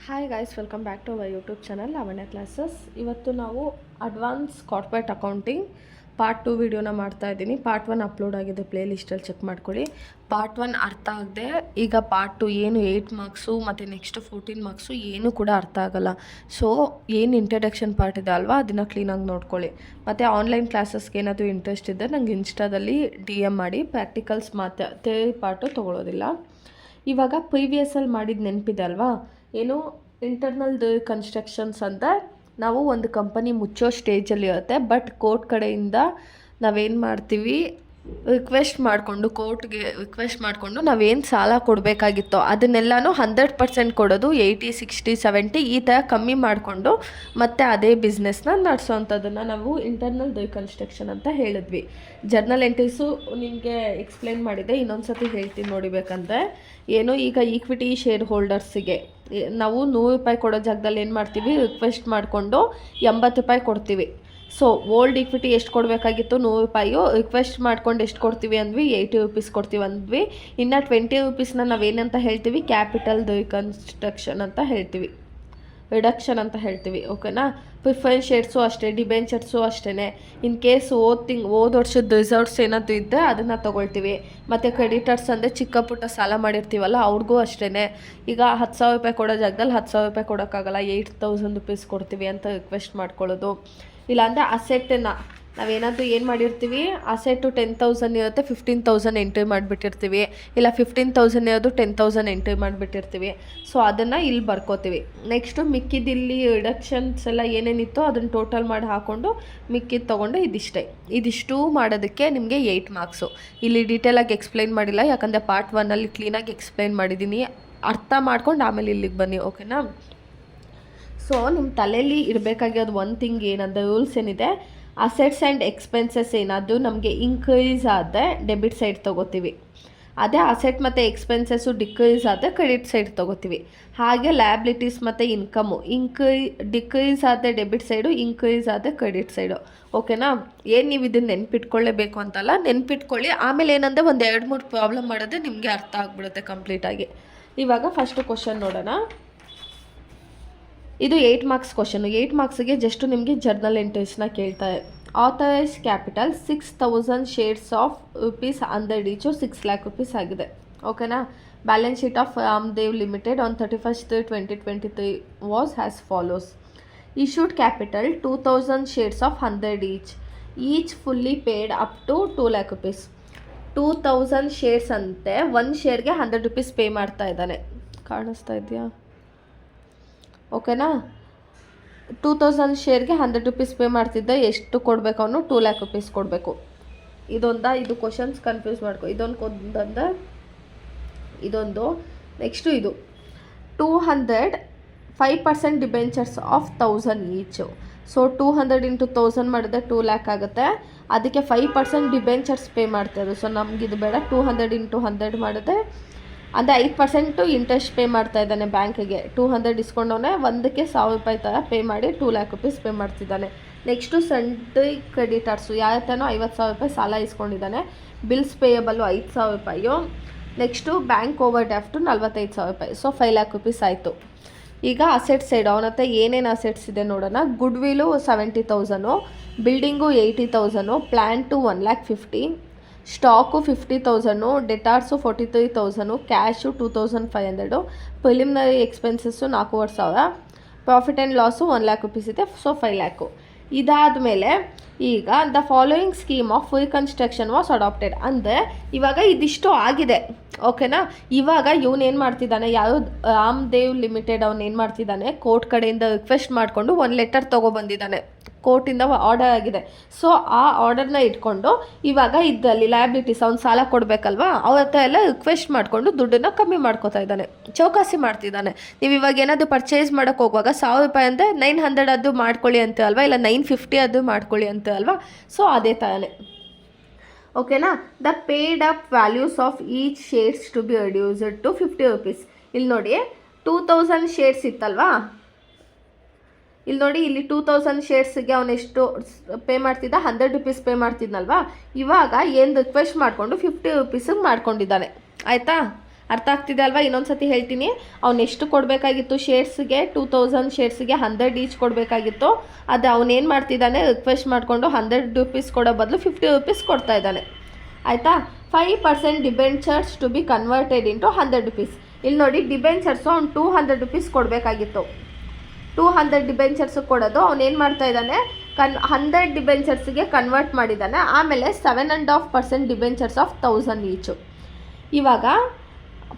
Hi guys, welcome back to our YouTube channel Lavanya classes. ಇವತ್ತು ನಾವು advance corporate accounting part 2 ವಿಡಿಯೋನ ಮಾಡ್ತಾ ಇದ್ದೀನಿ. ಪಾರ್ಟ್ 1 ಅಪ್ಲೋಡ್ ಆಗಿದೆ, ಪ್ಲೇ ಲಿಸ್ಟಲ್ಲಿ ಚೆಕ್ ಮಾಡ್ಕೊಳ್ಳಿ. ಪಾರ್ಟ್ 1 ಅರ್ಥ ಆಗದೆ ಈಗ ಪಾರ್ಟ್ 2 ಏನು 8 ಮಾರ್ಕ್ಸು ಮತ್ತು ನೆಕ್ಸ್ಟ್ 14 ಮಾರ್ಕ್ಸು ಏನೂ ಕೂಡ ಅರ್ಥ ಆಗಲ್ಲ. ಸೊ ಏನು ಇಂಟ್ರಡಕ್ಷನ್ ಪಾರ್ಟ್ ಇದೆ ಅಲ್ವಾ, ಅದನ್ನು ಕ್ಲೀನಾಗಿ ನೋಡ್ಕೊಳ್ಳಿ. ಮತ್ತು ಆನ್ಲೈನ್ ಕ್ಲಾಸಸ್ಗೆ ಏನಾದರೂ ಇಂಟ್ರೆಸ್ಟ್ ಇದ್ದರೆ ನಂಗೆ ಇನ್ಸ್ಟಾದಲ್ಲಿ DM ಮಾಡಿ. ಪ್ರಾಕ್ಟಿಕಲ್ಸ್ ಮಾತ್ರ, ಥಿಯರಿ ಪಾರ್ಟು ತೊಗೊಳೋದಿಲ್ಲ. ಇವಾಗ ಪ್ರೀವಿಯಸ್ಸಲ್ಲಿ ಮಾಡಿದ ನೆನಪಿದೆ ಅಲ್ವಾ, ಏನು ಇಂಟರ್ನಲ್ ಕನ್ಸ್ಟ್ರಕ್ಷನ್ಸ್ ಅಂತ ನಾವು ಒಂದು ಕಂಪನಿ ಮುಚ್ಚೋ ಸ್ಟೇಜಲ್ಲಿ ಇರುತ್ತೆ. ಬಟ್ ಕೋರ್ಟ್ ಕಡೆಯಿಂದ ನಾವೇನು ಮಾಡ್ತೀವಿ, ಕೋರ್ಟ್ಗೆ ರಿಕ್ವೆಸ್ಟ್ ಮಾಡಿಕೊಂಡು ನಾವೇನು ಸಾಲ ಕೊಡಬೇಕಾಗಿತ್ತೋ ಅದನ್ನೆಲ್ಲನೂ 100% ಕೊಡೋದು, 80, 60, 70 ಈ ಥರ ಕಮ್ಮಿ ಮಾಡಿಕೊಂಡು ಮತ್ತೆ ಅದೇ ಬಿಸ್ನೆಸ್ನ ನಡೆಸೋವಂಥದ್ದನ್ನು ನಾವು ಇಂಟರ್ನಲ್ ರೀಕನ್ಸ್ಟ್ರಕ್ಷನ್ ಅಂತ ಹೇಳಿದ್ವಿ. ಜರ್ನಲ್ ಎಂಟ್ರೀಸು ನಿಮಗೆ ಎಕ್ಸ್ಪ್ಲೇನ್ ಮಾಡಿದೆ, ಇನ್ನೊಂದು ಸತಿ ಹೇಳ್ತೀನಿ ನೋಡಿಬೇಕಂದ್ರೆ. ಏನು ಈಗ ಈಕ್ವಿಟಿ ಶೇರ್ ಹೋಲ್ಡರ್ಸಿಗೆ ನಾವು 100 ರೂಪಾಯಿ ಕೊಡೋ ಜಾಗದಲ್ಲಿ ಏನು ಮಾಡ್ತೀವಿ, ರಿಕ್ವೆಸ್ಟ್ ಮಾಡಿಕೊಂಡು 80 ರೂಪಾಯಿ ಕೊಡ್ತೀವಿ. ಸೊ ಓಲ್ಡ್ ಈಕ್ವಿಟಿ ಎಷ್ಟು ಕೊಡಬೇಕಾಗಿತ್ತು, 100 ರೂಪಾಯಿಯು, ರಿಕ್ವೆಸ್ಟ್ ಮಾಡ್ಕೊಂಡು ಎಷ್ಟು ಕೊಡ್ತೀವಿ ಅಂದ್ವಿ, 80 ರೂಪೀಸ್ ಕೊಡ್ತೀವಿ ಅಂದ್ವಿ. ಇನ್ನು 20 ರೂಪೀಸ್ನ ನಾವೇನಂತ ಹೇಳ್ತೀವಿ, ಕ್ಯಾಪಿಟಲ್ ರೀಕನ್ಸ್ಟ್ರಕ್ಷನ್ ಅಂತ ಹೇಳ್ತೀವಿ, ರಿಡಕ್ಷನ್ ಅಂತ ಹೇಳ್ತೀವಿ. ಓಕೆನಾ. ಪ್ರಿಫರೆನ್ಸ್ ಶೇರ್ಸು ಅಷ್ಟೇ, ಡಿಬೆಂಚರ್ಸು ಅಷ್ಟೇ. ಇನ್ ಕೇಸ್ ಹೋದ ವರ್ಷದ ರಿಸರ್ವ್ಸ್ ಏನಾದರೂ ಇದ್ದರೆ ಅದನ್ನು ತೊಗೊಳ್ತೀವಿ. ಮತ್ತು ಕ್ರೆಡಿಟರ್ಸ್ ಅಂದರೆ ಚಿಕ್ಕ ಪುಟ್ಟ ಸಾಲ ಮಾಡಿರ್ತೀವಲ್ಲ ಅವ್ರಿಗೂ ಅಷ್ಟೇ. ಈಗ 10,000 ರೂಪಾಯಿ ಕೊಡೋ ಜಾಗದಲ್ಲಿ 10,000 ರೂಪಾಯಿ ಕೊಡೋಕ್ಕಾಗಲ್ಲ, 8,000 ರೂಪೀಸ್ ಕೊಡ್ತೀವಿ ಅಂತ ರಿಕ್ವೆಸ್ಟ್ ಮಾಡ್ಕೊಳ್ಳೋದು. ಇಲ್ಲಾಂದರೆ ಅಸೆಟ್ಟನ್ನು ನಾವೇನಾದರೂ ಏನು ಮಾಡಿರ್ತೀವಿ, ಅಸೆಟ್ಟು 10,000 ಇರುತ್ತೆ, 15,000 ಎಂಟ್ರಿ ಮಾಡಿಬಿಟ್ಟಿರ್ತೀವಿ. ಇಲ್ಲ 15,000 ಇರೋದು 10,000 ಎಂಟ್ರಿ ಮಾಡಿಬಿಟ್ಟಿರ್ತೀವಿ. ಸೊ ಅದನ್ನು ಇಲ್ಲಿ ಬರ್ಕೋತೀವಿ. ನೆಕ್ಸ್ಟು ಮಿಕ್ಕಿದಿಲ್ಲಿ ರಿಡಕ್ಷನ್ಸ್ ಎಲ್ಲ ಏನೇನಿತ್ತೋ ಅದನ್ನು ಟೋಟಲ್ ಮಾಡಿ ಹಾಕ್ಕೊಂಡು ಮಿಕ್ಕಿದ್ದು ತೊಗೊಂಡು ಇದಿಷ್ಟು ಮಾಡೋದಕ್ಕೆ ನಿಮಗೆ 8 ಮಾರ್ಕ್ಸು. ಇಲ್ಲಿ ಡೀಟೇಲಾಗಿ ಎಕ್ಸ್ಪ್ಲೈನ್ ಮಾಡಿಲ್ಲ, ಯಾಕಂದರೆ ಪಾರ್ಟ್ 1ಅಲ್ಲಿ ಕ್ಲೀನಾಗಿ ಎಕ್ಸ್ಪ್ಲೈನ್ ಮಾಡಿದ್ದೀನಿ. ಅರ್ಥ ಮಾಡ್ಕೊಂಡು ಆಮೇಲೆ ಇಲ್ಲಿಗೆ ಬನ್ನಿ. ಓಕೆನಾ. ಸೊ ನಿಮ್ಮ ತಲೆಯಲ್ಲಿ ಇರಬೇಕಾಗಿರೋದು ಒಂದು ಥಿಂಗ್ ಏನಂದರೆ, ರೂಲ್ಸ್ ಏನಿದೆ, ಅಸೆಟ್ಸ್ ಆ್ಯಂಡ್ ಎಕ್ಸ್ಪೆನ್ಸಸ್ ಏನಾದರೂ ನಮಗೆ ಇನ್ಕ್ರೀಸ್ ಆದರೆ ಡೆಬಿಟ್ ಸೈಡ್ ತೊಗೋತೀವಿ. ಅದೇ ಅಸೆಟ್ ಮತ್ತು ಎಕ್ಸ್ಪೆನ್ಸಸ್ಸು ಡಿಕ್ರೀಸ್ ಆದರೆ ಕ್ರೆಡಿಟ್ ಸೈಡ್ ತೊಗೋತೀವಿ. ಹಾಗೆ ಲಯಬಿಲಿಟೀಸ್ ಮತ್ತು ಇನ್ಕಮು ಡಿಕ್ರೀಸ್ ಆದರೆ ಡೆಬಿಟ್ ಸೈಡು, ಇನ್ಕ್ರೀಸ್ ಆದರೆ ಕ್ರೆಡಿಟ್ ಸೈಡು. ಓಕೆನಾ. ಏನು ನೀವು ಇದನ್ನು ನೆನ್ಪಿಟ್ಕೊಳ್ಳೇಬೇಕು ಅಂತಲ್ಲ, ನೆನ್ಪಿಟ್ಕೊಳ್ಳಿ. ಆಮೇಲೆ ಏನಂದರೆ ಒಂದು 2-3 ಪ್ರಾಬ್ಲಮ್ ಮಾಡೋದೇ ನಿಮಗೆ ಅರ್ಥ ಆಗಿಬಿಡುತ್ತೆ ಕಂಪ್ಲೀಟಾಗಿ. ಇವಾಗ ಫಸ್ಟ್ ಕ್ವಶನ್ ನೋಡೋಣ. ಇದು 8 ಮಾರ್ಕ್ಸ್ ಕ್ವಶನು. 8 ಮಾರ್ಕ್ಸಿಗೆ ಜಸ್ಟ್ ನಿಮಗೆ ಜರ್ನಲ್ ಎಂಟ್ರೀಸ್ನ ಕೇಳ್ತಾರೆ. Authorise capital 6,000 shares of rupees 100 each 6 lakh rupees ಆಗಿದೆ. ಓಕೆನಾ. Balance sheet of Ramdev limited on 31st/3/2023 was as follows. Issued capital 2,000 shares of 100 each fully paid up to 2 lakh rupees. 2,000 shares ಅಂತೆ, ಒಂದು ಶೇರ್ಗೆ 100 rupees pay ಮಾಡ್ತಾ ಇದ್ದಾನೆ. ಕಾಣಿಸ್ತಾ ಇದೆಯಾ? ಓಕೆನಾ. 2,000 ಶೇರ್ಗೆ 100 rupees pay ಮಾಡ್ತಿದ್ದೆ. ಎಷ್ಟು ಕೊಡಬೇಕು ಅವನು? 2 lakh rupees ಕೊಡಬೇಕು. ಇದು ಕ್ವಶನ್ಸ್ ಕನ್ಫ್ಯೂಸ್ ಮಾಡ್ಕೊ. ಇದೊಂದು ನೆಕ್ಸ್ಟು ಇದು 200 5% ಡಿಬೆಂಚರ್ಸ್ ಆಫ್ 1,000 ಈಚು. ಸೊ 200 × 1,000 ಮಾಡಿದ್ರೆ 2 lakh ಆಗುತ್ತೆ. ಅದಕ್ಕೆ 5% ಡಿಬೆಂಚರ್ಸ್ ಪೇ ಮಾಡ್ತಾಯಿದ್ರು. ಸೊ ನಮಗಿದು ಬೇಡ. 200 × 100 ಮಾಡಿದ್ರೆ ಅಂದರೆ 5% ಇಂಟ್ರೆಸ್ಟ್ ಪೇ ಮಾಡ್ತಾ ಇದ್ದಾನೆ ಬ್ಯಾಂಕಿಗೆ. 200 ಇಸ್ಕೊಂಡವನೇ ಒಂದಕ್ಕೆ 1,000 ರೂಪಾಯಿ ಥರ ಪೇ ಮಾಡಿ 2 lakh rupees ಪೇ ಮಾಡ್ತಿದ್ದಾನೆ. ನೆಕ್ಸ್ಟು ಸಂಡ್ರಿ ಕ್ರೆಡಿಟರ್ಸು, ಯಾವತ್ತನೋ 50,000 ರೂಪಾಯಿ ಸಾಲ ಇಸ್ಕೊಂಡಿದ್ದಾನೆ. ಬಿಲ್ಸ್ ಪೇಯಬಲ್ಲು 5,000 ರೂಪಾಯಿಯು. ನೆಕ್ಸ್ಟು ಬ್ಯಾಂಕ್ ಓವರ್ ಡ್ರಾಫ್ಟು 45,000 ರೂಪಾಯಿ. ಸೊ 5 lakh rupees ಆಯಿತು. ಈಗ ಅಸೆಟ್ಸ್ ಸೈಡ್ ಅವನ ಹತ್ರ ಏನೇನು ಅಸೆಟ್ಸ್ ಇದೆ ನೋಡೋಣ. Goodwill 70,000, building 80,000, plant 1,50,000, stock 50,000, debtors 43,000, cash 2,500, preliminary expenses 4,500, profit and loss 1 lakh rupees ಇದೆ. So 5 lakh. ಇದಾದಮೇಲೆ ಈಗ the following scheme of reconstruction was adopted. ಅಂದರೆ ಇವಾಗ ಇದಿಷ್ಟು ಆಗಿದೆ. ಓಕೆನಾ. ಇವಾಗ ಇವನೇನು ಮಾಡ್ತಿದ್ದಾನೆ, ರಾಮದೇವ್ ಲಿಮಿಟೆಡ್ ಅವನೇನು ಮಾಡ್ತಿದ್ದಾನೆ, ಕೋರ್ಟ್ ಕಡೆಯಿಂದ ರಿಕ್ವೆಸ್ಟ್ ಮಾಡಿಕೊಂಡು ಒಂದು ಲೆಟರ್ ತೊಗೊಬಂದಿದ್ದಾನೆ. ಕೋರ್ಟಿಂದ ಆರ್ಡರ್ ಆಗಿದೆ. ಸೊ ಆ ಆರ್ಡರ್ನ ಇಟ್ಕೊಂಡು ಇವಾಗ ಇದ್ದಲ್ಲಿ ಲಯಬಿಲಿಟೀಸ್, ಅವ್ನು ಸಾಲ ಕೊಡಬೇಕಲ್ವಾ, ಅವ್ರ ಹತ್ರ ಎಲ್ಲ ರಿಕ್ವೆಸ್ಟ್ ಮಾಡಿಕೊಂಡು ದುಡ್ಡನ್ನು ಕಮ್ಮಿ ಮಾಡ್ಕೋತಾ ಇದ್ದಾನೆ, ಚೌಕಾಸಿ ಮಾಡ್ತಿದ್ದಾನೆ. ನೀವು ಇವಾಗ ಏನಾದರೂ ಪರ್ಚೇಸ್ ಮಾಡೋಕ್ಕೆ ಹೋಗುವಾಗ 1,000 ರೂಪಾಯಿ ಅಂದರೆ 900 ಅದು ಮಾಡ್ಕೊಳ್ಳಿ ಅಂತ ಅಲ್ವಾ, ಇಲ್ಲ 950 ಅದು ಮಾಡ್ಕೊಳ್ಳಿ ಅಂತ ಅಲ್ವಾ. ಸೊ ಅದೇ ಥರನೇ. ಓಕೆನಾ. The paid up values of each shares to be reduced to 50 rupees. ಇಲ್ಲಿ ನೋಡಿ 2,000 ಶೇರ್ಸ್ ಇತ್ತಲ್ವಾ, ಇಲ್ಲಿ 2,000 ಶೇರ್ಸ್ಗೆ ಅವನೆಷ್ಟು ಪೇ ಮಾಡ್ತಿದ್ದ, 100 ರೂಪೀಸ್ ಪೇ ಮಾಡ್ತಿದ್ನಲ್ವಾ. ಇವಾಗ ಏನು ರಿಕ್ವೆಸ್ಟ್ ಮಾಡಿಕೊಂಡು 50 ರೂಪೀಸಿಗೆ ಮಾಡ್ಕೊಂಡಿದ್ದಾನೆ. ಆಯಿತಾ. ಅರ್ಥ ಆಗ್ತಿದೆ ಅಲ್ವಾ? ಇನ್ನೊಂದು ಸತಿ ಹೇಳ್ತೀನಿ. ಅವ್ನು ಎಷ್ಟು ಕೊಡಬೇಕಾಗಿತ್ತು ಶೇರ್ಸ್ಗೆ, 2000 ಶೇರ್ಸ್ಗೆ 100 ಈಚ್ ಕೊಡಬೇಕಾಗಿತ್ತು. ಅದು ಅವನೇನು ಮಾಡ್ತಿದ್ದಾನೆ, ರಿಕ್ವೆಸ್ಟ್ ಮಾಡಿಕೊಂಡು 100 ರುಪೀಸ್ ಕೊಡೋ ಬದಲು 50 ರುಪೀಸ್ ಕೊಡ್ತಾ ಇದ್ದಾನೆ. ಆಯಿತಾ? 5% debentures to be converted into 100 rupees. ಇಲ್ಲಿ ನೋಡಿ, ಡಿಬೆಂಚರ್ಸು ಅವ್ನು 200 ರುಪೀಸ್ ಕೊಡಬೇಕಾಗಿತ್ತು. 200 ಡಿಬೆಂಚರ್ಸು ಕೊಡೋದು ಅವನೇನು ಮಾಡ್ತಾ ಇದ್ದಾನೆ, 100 ಡಿಬೆಂಚರ್ಸ್ಗೆ ಕನ್ವರ್ಟ್ ಮಾಡಿದ್ದಾನೆ. ಆಮೇಲೆ 7.5% ಡಿಬೆಂಚರ್ಸ್ ಆಫ್ 1000 ಈಚು. ಇವಾಗ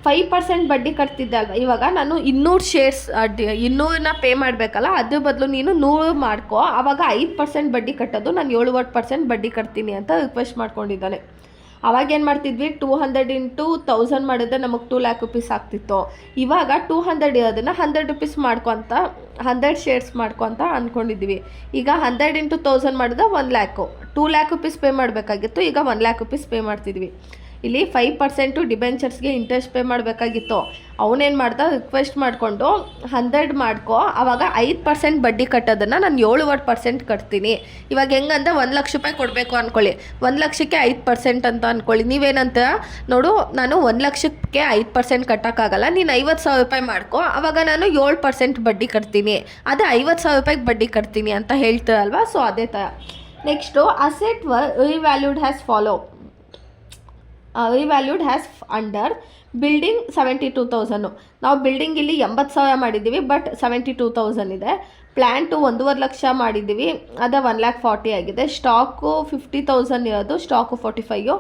5% ಬಡ್ಡಿ ಕಟ್ತಿದ್ದೆ ಅಲ್ವ, ಇವಾಗ ನಾನು 200 ಶೇರ್ಸ್ 200ನ ಪೇ ಮಾಡಬೇಕಲ್ಲ, ಅದ್ರ ಬದಲು ನೀನು 100 ಮಾಡ್ಕೊ, ಆವಾಗ 5% ಬಡ್ಡಿ ಕಟ್ಟೋದು, ನಾನು 7% ಬಡ್ಡಿ ಕಟ್ತೀನಿ ಅಂತ ರಿಕ್ವೆಸ್ಟ್ ಮಾಡ್ಕೊಂಡಿದ್ದಾನೆ. ಅವಾಗೇನು ಮಾಡ್ತಿದ್ವಿ, 200 ಇಂಟು 1000 ಮಾಡಿದ್ರೆ ನಮಗೆ 2 ಲ್ಯಾಕ್ ರುಪೀಸ್ ಆಗ್ತಿತ್ತು. ಇವಾಗ 200 ಇರೋದನ್ನು 100 ರುಪೀಸ್ ಮಾಡ್ಕೊತ 100 ಶೇರ್ಸ್ ಮಾಡ್ಕೊತ ಅಂದ್ಕೊಂಡಿದ್ವಿ. ಈಗ 100 ಇಂಟು 1000 ಮಾಡಿದ್ರೆ 1 ಲ್ಯಾಕು, 2 ಲ್ಯಾಕ್ ರುಪೀಸ್ ಪೇ ಮಾಡಬೇಕಾಗಿತ್ತು. ಈಗ 1 ಲ್ಯಾಕ್ ರುಪೀಸ್ ಪೇ ಮಾಡ್ತಿದ್ವಿ. ಇಲ್ಲಿ 5% ಡಿಬೆಂಚರ್ಸ್ಗೆ ಇಂಟ್ರೆಸ್ಟ್ ಪೇ ಮಾಡಬೇಕಾಗಿತ್ತು. ಅವನೇನು ಮಾಡ್ದ, ರಿಕ್ವೆಸ್ಟ್ ಮಾಡಿಕೊಂಡು 100 ಮಾಡ್ಕೊ, ಆವಾಗ 5% ಬಡ್ಡಿ ಕಟ್ಟೋದನ್ನು ನಾನು 7% ಕಟ್ತೀನಿ. ಇವಾಗ ಹೆಂಗಂದ್ರೆ 1 ಲಕ್ಷ ರೂಪಾಯಿ ಕೊಡಬೇಕು ಅಂದ್ಕೊಳ್ಳಿ, 1 ಲಕ್ಷಕ್ಕೆ 5% ಅಂತ ಅಂದ್ಕೊಳ್ಳಿ. ನೀವೇನಂತ ನೋಡು, ನಾನು 1 ಲಕ್ಷಕ್ಕೆ 5% ಕಟ್ಟೋಕ್ಕಾಗಲ್ಲ, ನೀನು 50,000 ರೂಪಾಯಿ ಮಾಡ್ಕೊ, ಆವಾಗ ನಾನು 7% ಬಡ್ಡಿ ಕಟ್ತೀನಿ, ಅದೇ 50,000 ರೂಪಾಯಿಗೆ ಬಡ್ಡಿ ಕಟ್ತೀನಿ ಅಂತ ಹೇಳ್ತೀರಲ್ವ. ಸೊ ಅದೇ ಥರ. Next, asset revalued as under building 72,000. ನಾವು ಬಿಲ್ಡಿಂಗ್ ಇಲ್ಲಿ 80,000 ಮಾಡಿದ್ದೀವಿ, ಬಟ್ 72,000 ಇದೆ. ಪ್ಲ್ಯಾಂಟು 1.5 ಲಕ್ಷ ಮಾಡಿದ್ದೀವಿ, ಅದು 1,40,000 ಆಗಿದೆ. ಸ್ಟಾಕು 50,000 ಇರೋದು, ಸ್ಟಾಕು 45.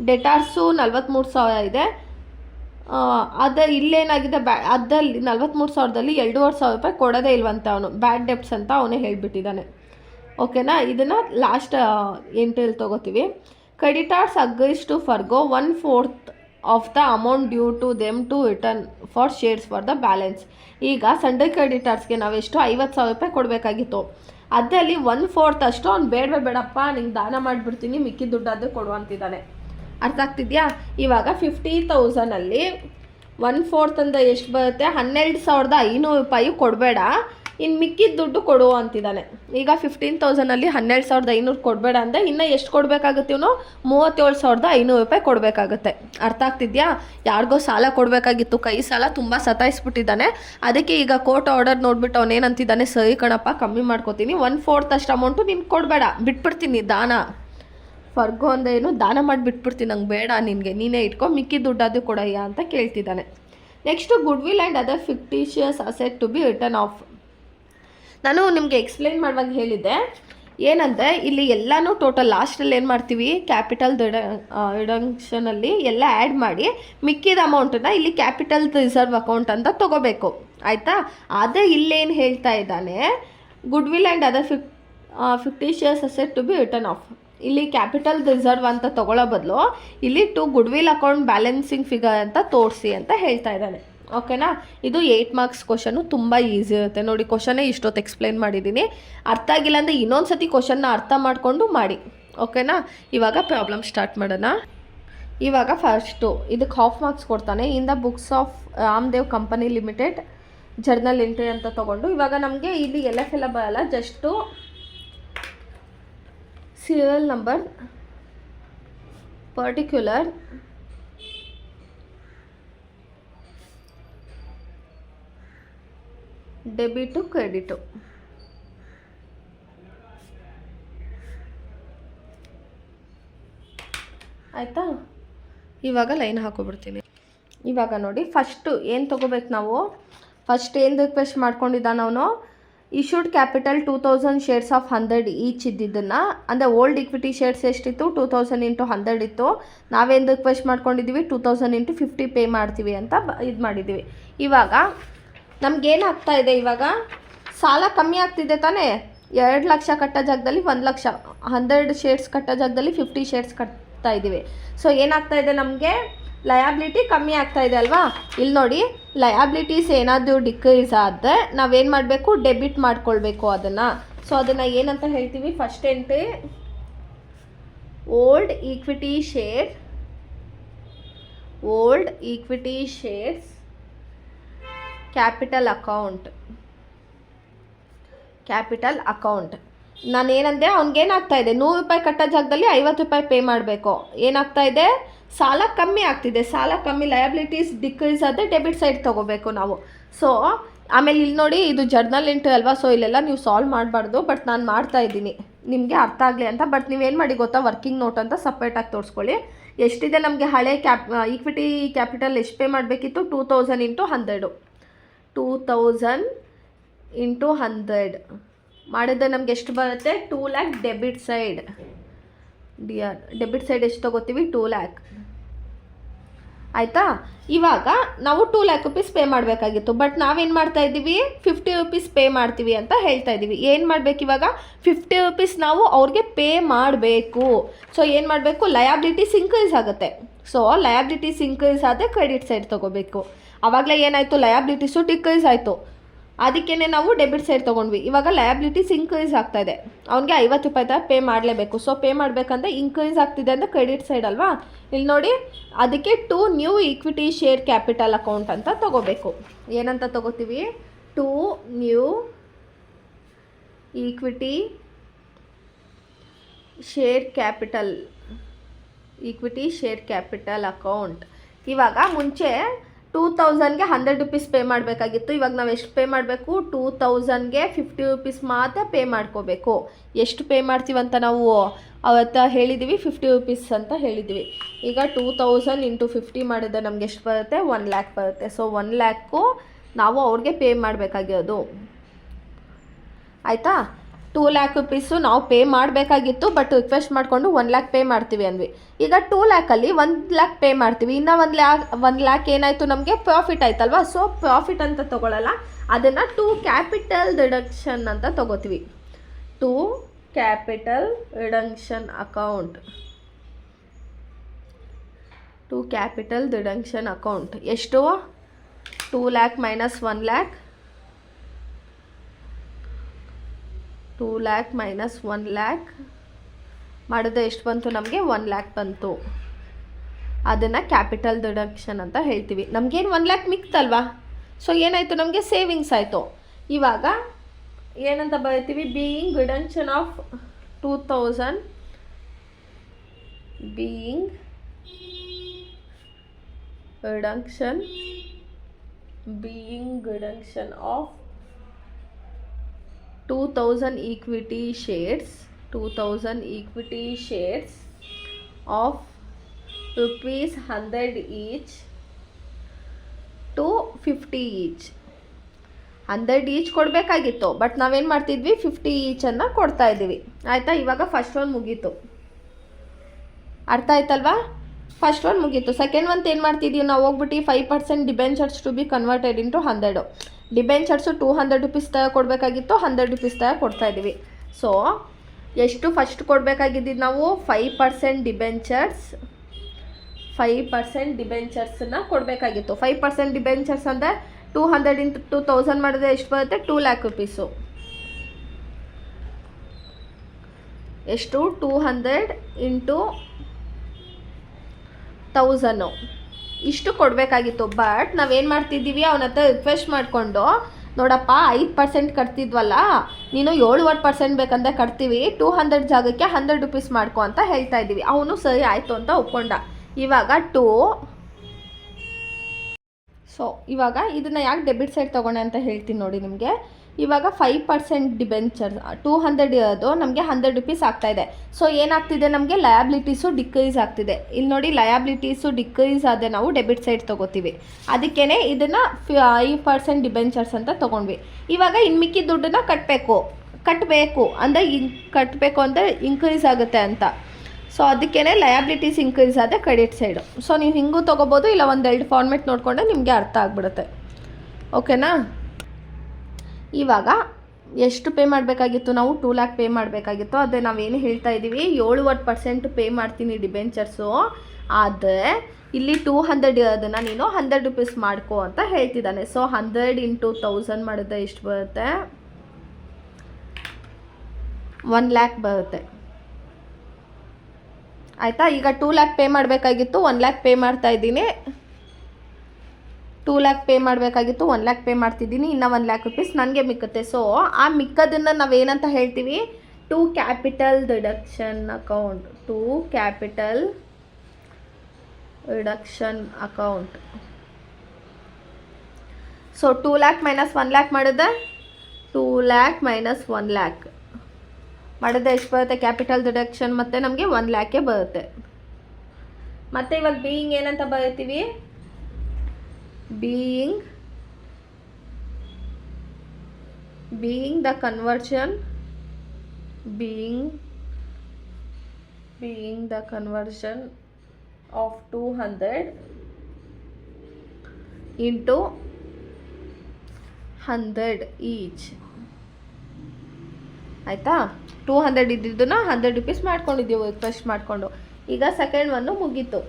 ಡೆಟಾರ್ಸು 43,000 ಇದೆ. ಅದು ಇಲ್ಲೇನಾಗಿದೆ, ಅದಲ್ಲಿ 43,000ದಲ್ಲಿ 2,500 ರೂಪಾಯಿ ಕೊಡೋದೇ ಇಲ್ವಂತ ಅವನು, ಬ್ಯಾಡ್ ಡೆಪ್ಸ್ ಅಂತ ಅವನೇ ಹೇಳಿಬಿಟ್ಟಿದ್ದಾನೆ. ಓಕೆನಾ? ಇದನ್ನು ಲಾಸ್ಟ್ ಎಂಟ್ರಿಯಲ್ಲಿ ತೊಗೋತೀವಿ. Creditors agrees to forgo 1/4 of the amount due to them to return for shares for the balance. ಈಗ ಸಂಡೇ ಕ್ರೆಡಿಟರ್ಸ್ಗೆ ನಾವೆಷ್ಟು 50,000 ರೂಪಾಯಿ ಕೊಡಬೇಕಾಗಿತ್ತು. ಅದರಲ್ಲಿ 1/4 ಅಷ್ಟು ಅವ್ನು ಬೇಡಪ್ಪ ನಿಂಗೆ ದಾನ ಮಾಡಿಬಿಡ್ತೀನಿ, ಮಿಕ್ಕಿದ ದುಡ್ಡಾದರೂ ಕೊಡು ಅಂತಿದ್ದಾನೆ. ಅರ್ಥ ಆಗ್ತಿದೆಯಾ? ಇವಾಗ 50,000ಅಲ್ಲಿ 1/4 ಅಂದರೆ ಎಷ್ಟು ಬರುತ್ತೆ, 12,500 ರೂಪಾಯಿ ಕೊಡಬೇಡ, ಇನ್ನು ಮಿಕ್ಕಿದ ದುಡ್ಡು ಕೊಡು ಅಂತಿದ್ದಾನೆ. ಈಗ 15,000ಅಲ್ಲಿ 12,500 ಕೊಡಬೇಡ ಅಂದರೆ ಇನ್ನು ಎಷ್ಟು ಕೊಡಬೇಕಾಗುತ್ತೆ, ಇವನು 37,500 ರೂಪಾಯಿ ಕೊಡಬೇಕಾಗುತ್ತೆ. ಅರ್ಥ ಆಗ್ತಿದೆಯಾ? ಯಾರಿಗೋ ಸಾಲ ಕೊಡಬೇಕಾಗಿತ್ತು, ಕೈ ಸಾಲ ತುಂಬ ಸತಾಯಿಸ್ಬಿಟ್ಟಿದ್ದಾನೆ. ಅದಕ್ಕೆ ಈಗ ಕೋರ್ಟ್ ಆರ್ಡರ್ ನೋಡ್ಬಿಟ್ಟು ಅವನೇನಂತಿದ್ದಾನೆ, ಸರಿ ಕಣಪ್ಪ ಕಮ್ಮಿ ಮಾಡ್ಕೋತೀನಿ, 1/4 ಅಷ್ಟು ಅಮೌಂಟು ನೀನು ಕೊಡಬೇಡ, ಬಿಟ್ಬಿಡ್ತೀನಿ ದಾನ. ಫರ್ಗೋ ಅಂದರೆ ಏನು, ದಾನ ಮಾಡಿ ಬಿಟ್ಬಿಡ್ತೀನಿ, ನಂಗೆ ಬೇಡ, ನಿನಗೆ ನೀನೇ ಇಟ್ಕೊ, ಮಿಕ್ಕಿದ ದುಡ್ಡಾದರೂ ಕೊಡಯ್ಯ ಅಂತ ಕೇಳ್ತಿದ್ದಾನೆ. Next, good will and other fictitious asset to be written off. ನಾನು ನಿಮಗೆ ಎಕ್ಸ್ಪ್ಲೈನ್ ಮಾಡುವಾಗ ಹೇಳಿದ್ದೆ ಏನಂದರೆ, ಇಲ್ಲಿ ಎಲ್ಲನೂ ಟೋಟಲ್ ಲಾಸ್ಟಲ್ಲಿ ಏನು ಮಾಡ್ತೀವಿ, ಕ್ಯಾಪಿಟಲ್ ರಿಡಕ್ಷನಲ್ಲಿ ಎಲ್ಲ ಆ್ಯಡ್ ಮಾಡಿ ಮಿಕ್ಕಿದ ಅಮೌಂಟನ್ನು ಇಲ್ಲಿ ಕ್ಯಾಪಿಟಲ್ ರಿಸರ್ವ್ ಅಕೌಂಟ್ ಅಂತ ತೊಗೋಬೇಕು. ಆಯಿತಾ? ಅದೇ ಇಲ್ಲೇನು ಹೇಳ್ತಾ ಇದ್ದಾನೆ, good will and other fictitious asset to be written off. ಇಲ್ಲಿ ಕ್ಯಾಪಿಟಲ್ ರಿಸರ್ವ್ ಅಂತ ತೊಗೊಳ್ಳೋ ಬದಲು ಇಲ್ಲಿ to good will account balancing figure ಅಂತ ತೋರಿಸಿ ಅಂತ ಹೇಳ್ತಾ ಇದ್ದಾನೆ. ಓಕೆನಾ? ಇದು 8 ಮಾರ್ಕ್ಸ್ ಕ್ವಶನು, ತುಂಬ ಈಸಿ ಇರುತ್ತೆ. ನೋಡಿ, ಕ್ವಶನೇ ಇಷ್ಟೊತ್ತು ಎಕ್ಸ್ಪ್ಲೈನ್ ಮಾಡಿದ್ದೀನಿ. ಅರ್ಥ ಆಗಿಲ್ಲ ಅಂದರೆ ಇನ್ನೊಂದು ಸತಿ ಕ್ವಶನ್ನ ಅರ್ಥ ಮಾಡಿಕೊಂಡು ಮಾಡಿ. ಓಕೆನಾ? ಇವಾಗ ಪ್ರಾಬ್ಲಮ್ ಸ್ಟಾರ್ಟ್ ಮಾಡೋಣ. ಇವಾಗ ಫಸ್ಟು ಇದಕ್ಕೆ ಹಾಫ್ ಮಾರ್ಕ್ಸ್ ಕೊಡ್ತಾನೆ. In the books of Ramdev company limited journal entry ಅಂತ ತೊಗೊಂಡು, ಇವಾಗ ನಮಗೆ ಇಲ್ಲಿ ಎಲ್ಲ ಬರಲ್ಲ, just serial number, particular, debit, credit. ಆಯಿತಾ? ಇವಾಗ ಲೈನ್ ಹಾಕೋಬಿಡ್ತೀನಿ. ಇವಾಗ ನೋಡಿ, ಫಸ್ಟು ಏನು ತೊಗೋಬೇಕು ನಾವು, ಫಸ್ಟ್ ಏನು ರಿಕ್ವೆಸ್ಟ್ ಮಾಡ್ಕೊಂಡಿದ್ದಾನೆ ಅವನು, issued capital 2,000 shares of 100 each ಇದ್ದಿದ್ದನ್ನು, ಅಂದರೆ ಓಲ್ಡ್ ಇಕ್ವಿಟಿ ಶೇರ್ಸ್ ಎಷ್ಟಿತ್ತು, 2,000 ಇಂಟು 100 ಇತ್ತು. ನಾವೇನು ರಿಕ್ವೆಸ್ಟ್ ಮಾಡ್ಕೊಂಡಿದ್ದೀವಿ, 2,000 ಇಂಟು 50 ಪೇ ಮಾಡ್ತೀವಿ ಅಂತ ಇದು ಮಾಡಿದ್ದೀವಿ. ಇವಾಗ ನಮಗೇನಾಗ್ತಾ ಇದೆ, ಇವಾಗ ಸಾಲ ಕಮ್ಮಿ ಆಗ್ತಿದೆ ತಾನೇ. 2 ಲಕ್ಷ ಕಟ್ಟೋ ಜಾಗದಲ್ಲಿ 1 ಲಕ್ಷ, 100 ಶೇರ್ಸ್ ಕಟ್ಟೋ ಜಾಗದಲ್ಲಿ 50 ಶೇರ್ಸ್ ಕಟ್ತಾ ಇದ್ದೀವಿ. ಸೊ ಏನಾಗ್ತಾ ಇದೆ, ನಮಗೆ ಲಯಾಬಿಲಿಟಿ ಕಮ್ಮಿ ಆಗ್ತಾ ಇದೆ ಅಲ್ವಾ. ಇಲ್ಲಿ ನೋಡಿ, ಲಯಾಬಿಲಿಟೀಸ್ ಏನಾದರೂ ಡಿಕ್ರೀಸ್ ಆದರೆ ನಾವೇನು ಮಾಡಬೇಕು, ಡೆಬಿಟ್ ಮಾಡ್ಕೊಳ್ಬೇಕು ಅದನ್ನು. ಸೊ ಅದನ್ನು ಏನಂತ ಹೇಳ್ತೀವಿ, first entry old equity shares capital account. ನಾನೇನಂದೆ, ಅವ್ನಿಗೇನಾಗ್ತಾ ಇದೆ, 100 ರೂಪಾಯಿ ಕಟ್ಟೋ ಜಾಗದಲ್ಲಿ 50 ರೂಪಾಯಿ ಪೇ ಮಾಡಬೇಕು. ಏನಾಗ್ತಾ ಇದೆ, ಸಾಲ ಕಮ್ಮಿ ಆಗ್ತಿದೆ, ಸಾಲ ಕಮ್ಮಿ, ಲಯಬಿಲಿಟೀಸ್ ಡಿಕ್ರೀಸ್ ಆದರೆ ಡೆಬಿಟ್ ಸೈಡ್ ತೊಗೋಬೇಕು ನಾವು. ಸೊ ಆಮೇಲೆ ಇಲ್ಲಿ ನೋಡಿ, ಇದು ಜರ್ನಲ್ ಎಂಟ್ರಿ ಅಲ್ವಾ, ಸೊ ಇಲ್ಲೆಲ್ಲ ನೀವು ಸಾಲ್ವ್ ಮಾಡಬಾರ್ದು, ಬಟ್ ನಾನು ಮಾಡ್ತಾ ಇದ್ದೀನಿ ನಿಮಗೆ ಅರ್ಥ ಆಗಲಿ ಅಂತ. ಬಟ್ ನೀವೇನು ಮಾಡಿ ಗೊತ್ತಾ, ವರ್ಕಿಂಗ್ ನೋಟ್ ಅಂತ ಸಪ್ರೇಟಾಗಿ ತೋರಿಸ್ಕೊಳ್ಳಿ. ಎಷ್ಟಿದೆ ನಮಗೆ ಹಳೆ ಈಕ್ವಿಟಿ ಕ್ಯಾಪಿಟಲ್ ಎಷ್ಟು ಪೇ ಮಾಡಬೇಕಿತ್ತು, 2000 ಇಂಟು 100, 2000 ಇಂಟು 100 ಮಾಡಿದ್ರೆ ನಮ್ಗೆ ಎಷ್ಟು ಬರುತ್ತೆ, 2 lakh debit side. Debit side ಎಷ್ಟು ತೊಗೋತೀವಿ, 2 lakh. ಆಯಿತಾ. ಇವಾಗ ನಾವು 2 lakh ರುಪೀಸ್ ಪೇ ಮಾಡಬೇಕಾಗಿತ್ತು, ಬಟ್ ನಾವೇನು ಮಾಡ್ತಾ ಇದ್ದೀವಿ, 50 ರುಪೀಸ್ ಪೇ ಮಾಡ್ತೀವಿ ಅಂತ ಹೇಳ್ತಾ ಇದ್ದೀವಿ. ಏನು ಮಾಡಬೇಕು ಇವಾಗ, 50 ರುಪೀಸ್ ನಾವು ಅವ್ರಿಗೆ ಪೇ ಮಾಡಬೇಕು. ಸೊ ಏನು ಮಾಡಬೇಕು, ಲಯಾಬಿಲಿಟೀಸ್ ಇನ್ಕ್ರೀಸ್ ಆಗುತ್ತೆ. ಸೊ ಲಯಾಬಿಲಿಟೀಸ್ ಇನ್ಕ್ರೀಸ್ ಆದರೆ ಕ್ರೆಡಿಟ್ ಸೈಡ್ ತೊಗೋಬೇಕು. ಆವಾಗಲೇ ಏನಾಯಿತು, ಲಯಾಬಿಲಿಟೀಸು ಡಿಕ್ರೀಸ್ ಆಯಿತು, ಅದಕ್ಕೇ ನಾವು ಡೆಬಿಟ್ ಸೈಡ್ ತೊಗೊಂಡ್ವಿ. ಇವಾಗ ಲಯಾಬಿಲಿಟೀಸ್ ಇನ್ಕ್ರೀಸ್ ಆಗ್ತಾಯಿದೆ, ಅವ್ನಿಗೆ 50 ರೂಪಾಯಿ ಥರ ಪೇ ಮಾಡಲೇಬೇಕು. ಸೊ ಪೇ ಮಾಡಬೇಕಂದ್ರೆ ಇನ್ಕ್ರೀಸ್ ಆಗ್ತಿದೆ ಅಂದರೆ ಕ್ರೆಡಿಟ್ ಸೈಡ್ ಅಲ್ವಾ. ಇಲ್ಲಿ ನೋಡಿ, ಅದಕ್ಕೆ 2 new equity share capital account ಅಂತ ತೊಗೋಬೇಕು. ಏನಂತ ತೊಗೋತೀವಿ, 2 new equity share capital, equity share capital account. ಇವಾಗ ಮುಂಚೆ 2000ಗೆ 100 ರುಪೀಸ್ ಪೇ ಮಾಡಬೇಕಾಗಿತ್ತು, ಇವಾಗ ನಾವು ಎಷ್ಟು ಪೇ ಮಾಡಬೇಕು, 2000ಗೆ 50 ರುಪೀಸ್ ಮಾತ್ರ ಪೇ ಮಾಡ್ಕೋಬೇಕು. ಎಷ್ಟು ಪೇ ಮಾಡ್ತೀವಂತ ನಾವು ಅವತ್ತು ಹೇಳಿದ್ದೀವಿ, 50 ರುಪೀಸ್ ಅಂತ ಹೇಳಿದ್ವಿ. ಈಗ 2000 ಇಂಟು 50 ಮಾಡಿದ್ರೆ ನಮ್ಗೆ ಎಷ್ಟು ಬರುತ್ತೆ, 1 lakh ಬರುತ್ತೆ. ಸೊ 1 lakh ನಾವು ಅವ್ರಿಗೆ ಪೇ ಮಾಡಬೇಕಾಗಿರೋದು. ಆಯಿತಾ. 2 lakh ರುಪೀಸು ನಾವು ಪೇ ಮಾಡಬೇಕಾಗಿತ್ತು, ಬಟ್ ರಿಕ್ವೆಸ್ಟ್ ಮಾಡಿಕೊಂಡು 1 lakh ಪೇ ಮಾಡ್ತೀವಿ ಅಂದ್ವಿ. ಈಗ 2 lakhಲ್ಲಿ 1 lakh ಪೇ ಮಾಡ್ತೀವಿ, ಇನ್ನು 1 lakh ಏನಾಯಿತು, ನಮಗೆ ಪ್ರಾಫಿಟ್ ಆಯ್ತಲ್ವಾ. ಸೊ ಪ್ರಾಫಿಟ್ ಅಂತ ತೊಗೊಳ್ಳಲ್ಲ, ಅದನ್ನು 2 ಕ್ಯಾಪಿಟಲ್ ರಿಡಕ್ಷನ್ ಅಂತ ತೊಗೋತೀವಿ. 2 capital reduction account, 2 capital reduction account. ಎಷ್ಟು, 2 lakh minus 1 lakh, 2 lakh minus 1 lakh ಮಾಡಿದ್ರೆ ಎಷ್ಟು ಬಂತು, ನಮಗೆ 1 lakh ಬಂತು. ಅದನ್ನು ಕ್ಯಾಪಿಟಲ್ ಡಿಡಕ್ಷನ್ ಅಂತ ಹೇಳ್ತೀವಿ. ನಮಗೇನು 1 lakh ಮಿಕ್ತಲ್ವಾ, ಸೊ ಏನಾಯಿತು, ನಮಗೆ ಸೇವಿಂಗ್ಸ್ ಆಯಿತು. ಇವಾಗ ಏನಂತ ಬರೀತೀವಿ, being reduction of 2000, being reduction of 2000 equity shares, 2000 equity shares of rupees 100 each to 50 each. 100 each ಕೊಡಬೇಕಾಗಿತ್ತು, ಬಟ್ ನಾವೇನು ಮಾಡ್ತಿದ್ವಿ, 50 ಈಚನ್ನು ಕೊಡ್ತಾ ಇದ್ದೀವಿ. ಆಯಿತಾ. ಇವಾಗ ಫಸ್ಟ್ ಒನ್ ಮುಗೀತು, ಅರ್ಥ ಆಯ್ತಲ್ವಾ. ಫಸ್ಟ್ ಒನ್ ಮುಗೀತು. ಸೆಕೆಂಡ್ ಒನ್ ಏನು ಮಾಡ್ತಿದ್ದೀವಿ ನಾವು, ಹೋಗ್ಬಿಟ್ಟು 5% debentures to be converted into 100. Debentures 200 rupees ತರ ಕೊಡಬೇಕಾಗಿತ್ತು, 100 ರುಪೀಸ್ ತರ ಕೊಡ್ತಾ ಇದ್ದೀವಿ. ಸೊ ಎಷ್ಟು ಫಸ್ಟ್ ಕೊಡಬೇಕಾಗಿದ್ದು ನಾವು, 5% ಡಿಬೆಂಚರ್ಸ್, 5% ಡಿಬೆಂಚರ್ಸನ್ನು ಕೊಡಬೇಕಾಗಿತ್ತು. 5% ಡಿಬೆಂಚರ್ಸ್ ಅಂದರೆ 200 ಇಂಟು 1000 ಮಾಡಿದ್ರೆ ಎಷ್ಟು ಬರುತ್ತೆ, 2 lakh ರುಪೀಸು. ಎಷ್ಟು, 200 ಇಂಟು 1000 ಇಷ್ಟು ಕೊಡಬೇಕಾಗಿತ್ತು. ಬಟ್ ನಾವೇನು ಮಾಡ್ತಿದ್ದೀವಿ, ಅವನ ಹತ್ರ ರಿಕ್ವೆಸ್ಟ್ ಮಾಡಿಕೊಂಡು, ನೋಡಪ್ಪ 5% ಕಟ್ತಿದ್ವಲ್ಲ, ನೀನು 7% ಬೇಕಂದ್ರೆ ಕಟ್ತೀವಿ, 200 ಜಾಗಕ್ಕೆ 100 ರುಪೀಸ್ ಮಾಡ್ಕೊ ಅಂತ ಹೇಳ್ತಾ ಇದ್ದೀವಿ. ಅವನು ಸರಿ ಆಯಿತು ಅಂತ ಒಪ್ಕೊಂಡ. ಇವಾಗ ಸೊ ಇವಾಗ ಇದನ್ನು ಯಾಕೆ ಡೆಬಿಟ್ ಸೈಡ್ ತೊಗೊಂಡೆ ಅಂತ ಹೇಳ್ತೀನಿ ನೋಡಿ ನಿಮಗೆ. ಇವಾಗ 5% ಡಿಬೆಂಚರ್ 200 ಇರೋದು ನಮಗೆ 100 ರುಪೀಸ್ ಆಗ್ತಾಯಿದೆ. ಸೊ ಏನಾಗ್ತಿದೆ, ನಮಗೆ ಲಯಾಬಿಲಿಟೀಸು ಡಿಕ್ರೀಸ್ ಆಗ್ತಿದೆ. ಇಲ್ಲಿ ನೋಡಿ, ಲಯಾಬಿಲಿಟೀಸು ಡಿಕ್ರೀಸ್ ಆದರೆ ನಾವು ಡೆಬಿಟ್ ಸೈಡ್ ತೊಗೋತೀವಿ. ಅದಕ್ಕೇ ಇದನ್ನು 5% ಡಿಬೆಂಚರ್ಸ್ ಅಂತ ತೊಗೊಂಡ್ವಿ. ಇವಾಗ ಇನ್ನು ಮಿಕ್ಕಿ ದುಡ್ಡನ್ನ ಕಟ್ಟಬೇಕು ಅಂದರೆ ಕಟ್ಟಬೇಕು ಅಂದರೆ ಇನ್ಕ್ರೀಸ್ ಆಗುತ್ತೆ ಅಂತ. ಸೊ ಅದಕ್ಕೇ ಲಯಾಬಿಲಿಟೀಸ್ ಇನ್ಕ್ರೀಸ್ ಆದರೆ ಕ್ರೆಡಿಟ್ ಸೈಡು. ಸೊ ನೀವು ಹಿಂಗೂ ತೊಗೋಬೋದು, ಇಲ್ಲ 1-2 ಫಾರ್ಮೆಟ್ ನೋಡಿಕೊಂಡ್ರೆ ನಿಮಗೆ ಅರ್ಥ ಆಗಿಬಿಡುತ್ತೆ. ಓಕೆನಾ. ಇವಾಗ ಎಷ್ಟು ಪೇ ಮಾಡಬೇಕಾಗಿತ್ತು ನಾವು, 2 lakh ಪೇ ಮಾಡಬೇಕಾಗಿತ್ತು. ಅದೇ ನಾವೇನು ಹೇಳ್ತಾ ಇದ್ದೀವಿ, 7% ಪೇ ಮಾಡ್ತೀನಿ ಡಿಬೆಂಚರ್ಸು, ಆದರೆ ಇಲ್ಲಿ 200 ಇರೋದನ್ನು ನೀನು 100 ರುಪೀಸ್ ಮಾಡ್ಕೋ ಅಂತ ಹೇಳ್ತಿದ್ದಾನೆ. ಸೊ 100 ಇಂಟು 1000 ಮಾಡಿದ್ರೆ ಎಷ್ಟು ಬರುತ್ತೆ, 1 lakh ಬರುತ್ತೆ. ಆಯಿತಾ. ಈಗ 2 lakh ಪೇ ಮಾಡಬೇಕಾಗಿತ್ತು, 1 lakh ಪೇ ಮಾಡ್ತಾ ಇದ್ದೀನಿ. 2 lakh ಪೇ ಮಾಡಬೇಕಾಗಿತ್ತು, 1 lakh ಪೇ ಮಾಡ್ತಿದ್ದೀನಿ, ಇನ್ನು 1 lakh ರುಪೀಸ್ ನನಗೆ ಮಿಕ್ಕುತ್ತೆ. ಸೊ ಆ ಮಿಕ್ಕದನ್ನು ನಾವೇನಂತ ಹೇಳ್ತೀವಿ, 2 capital reduction account, 2 capital reduction account. So 2 lakh minus 1 lakh ಮಾಡಿದೆ 2 lakh ಮೈನಸ್ 1 lakh ಮಾಡಿದ್ರೆ ಎಷ್ಟು ಬರುತ್ತೆ ಕ್ಯಾಪಿಟಲ್ ಡಿಡಕ್ಷನ್, ಮತ್ತು ನಮಗೆ 1 lakh ಬರುತ್ತೆ. ಮತ್ತು ಇವಾಗ ಬೀಯಿಂಗ್ ಏನಂತ ಬರೀತೀವಿ, being the conversion of 200 into 100 each. ಆಯಿತಾ, 200 ಇದ್ದಿದ್ದನ್ನ 100 rupees ಮಾಡ್ಕೊಂಡಿದ್ದೀವಿ ರಿಕ್ವೆಸ್ಟ್ ಮಾಡಿಕೊಂಡು. ಈಗ ಸೆಕೆಂಡ್ ಒನ್ನು ಮುಗೀತು.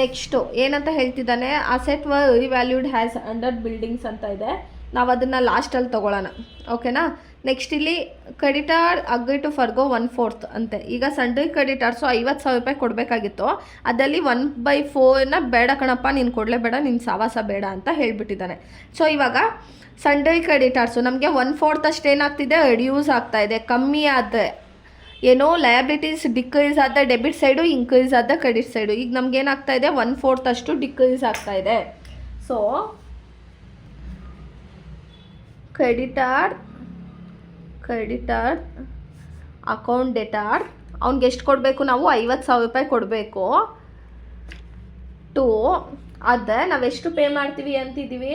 ನೆಕ್ಸ್ಟು ಏನಂತ ಹೇಳ್ತಿದ್ದಾನೆ, asset were revalued as under buildings ಅಂತ ಇದೆ. ನಾವು ಅದನ್ನು ಲಾಸ್ಟಲ್ಲಿ ತೊಗೊಳ್ಳೋಣ, ಓಕೆನಾ. ನೆಕ್ಸ್ಟ್ ಇಲ್ಲಿ ಕ್ರೆಡಿಟರ್ ಅಗ್ರಿ ಟು ಫರ್ಗೋ 1/4 ಅಂತೆ. ಈಗ ಸಂಡ್ರಿ ಕ್ರೆಡಿಟರ್ಸು 50,000 ರೂಪಾಯಿ ಕೊಡಬೇಕಾಗಿತ್ತು, ಅದರಲ್ಲಿ 1/4 ಬೇಡ ಕಣಪ್ಪ, ನೀನು ಕೊಡಲೇಬೇಡ, ನಿನ್ನ ಸಾವಾಸ ಬೇಡ ಅಂತ ಹೇಳಿಬಿಟ್ಟಿದ್ದಾನೆ. ಸೊ ಇವಾಗ ಸಂಡ್ರಿ ಕ್ರೆಡಿಟರ್ಸು ನಮಗೆ 1/4 ಅಷ್ಟು ಏನಾಗ್ತಿದೆ, ರಿಡ್ಯೂಸ್ ಆಗ್ತಾ ಇದೆ, ಕಮ್ಮಿ ಆದರೆ ಏನೋ ಲಯಬಿಲಿಟೀಸ್ ಡಿಕ್ರೀಸ್ ಆದ ಡೆಬಿಟ್ ಸೈಡು, ಇನ್ಕ್ರೀಸ್ ಆದ ಕ್ರೆಡಿಟ್ ಸೈಡು. ಈಗ ನಮಗೇನಾಗ್ತಾ ಇದೆ 1/4 ಅಷ್ಟು ಡಿಕ್ರೀಸ್ ಆಗ್ತಾ ಇದೆ. ಸೊ ಕ್ರೆಡಿಟರ್ ಅಕೌಂಟ್ ಡೆಟಾರ್ ಅವ್ನಿಗೆ ಎಷ್ಟು ಕೊಡಬೇಕು, ನಾವು 50,000 ರೂಪಾಯಿ ಕೊಡಬೇಕು. ಟು ಅದೇ ನಾವೆಷ್ಟು ಪೇ ಮಾಡ್ತೀವಿ ಅಂತಿದ್ದೀವಿ,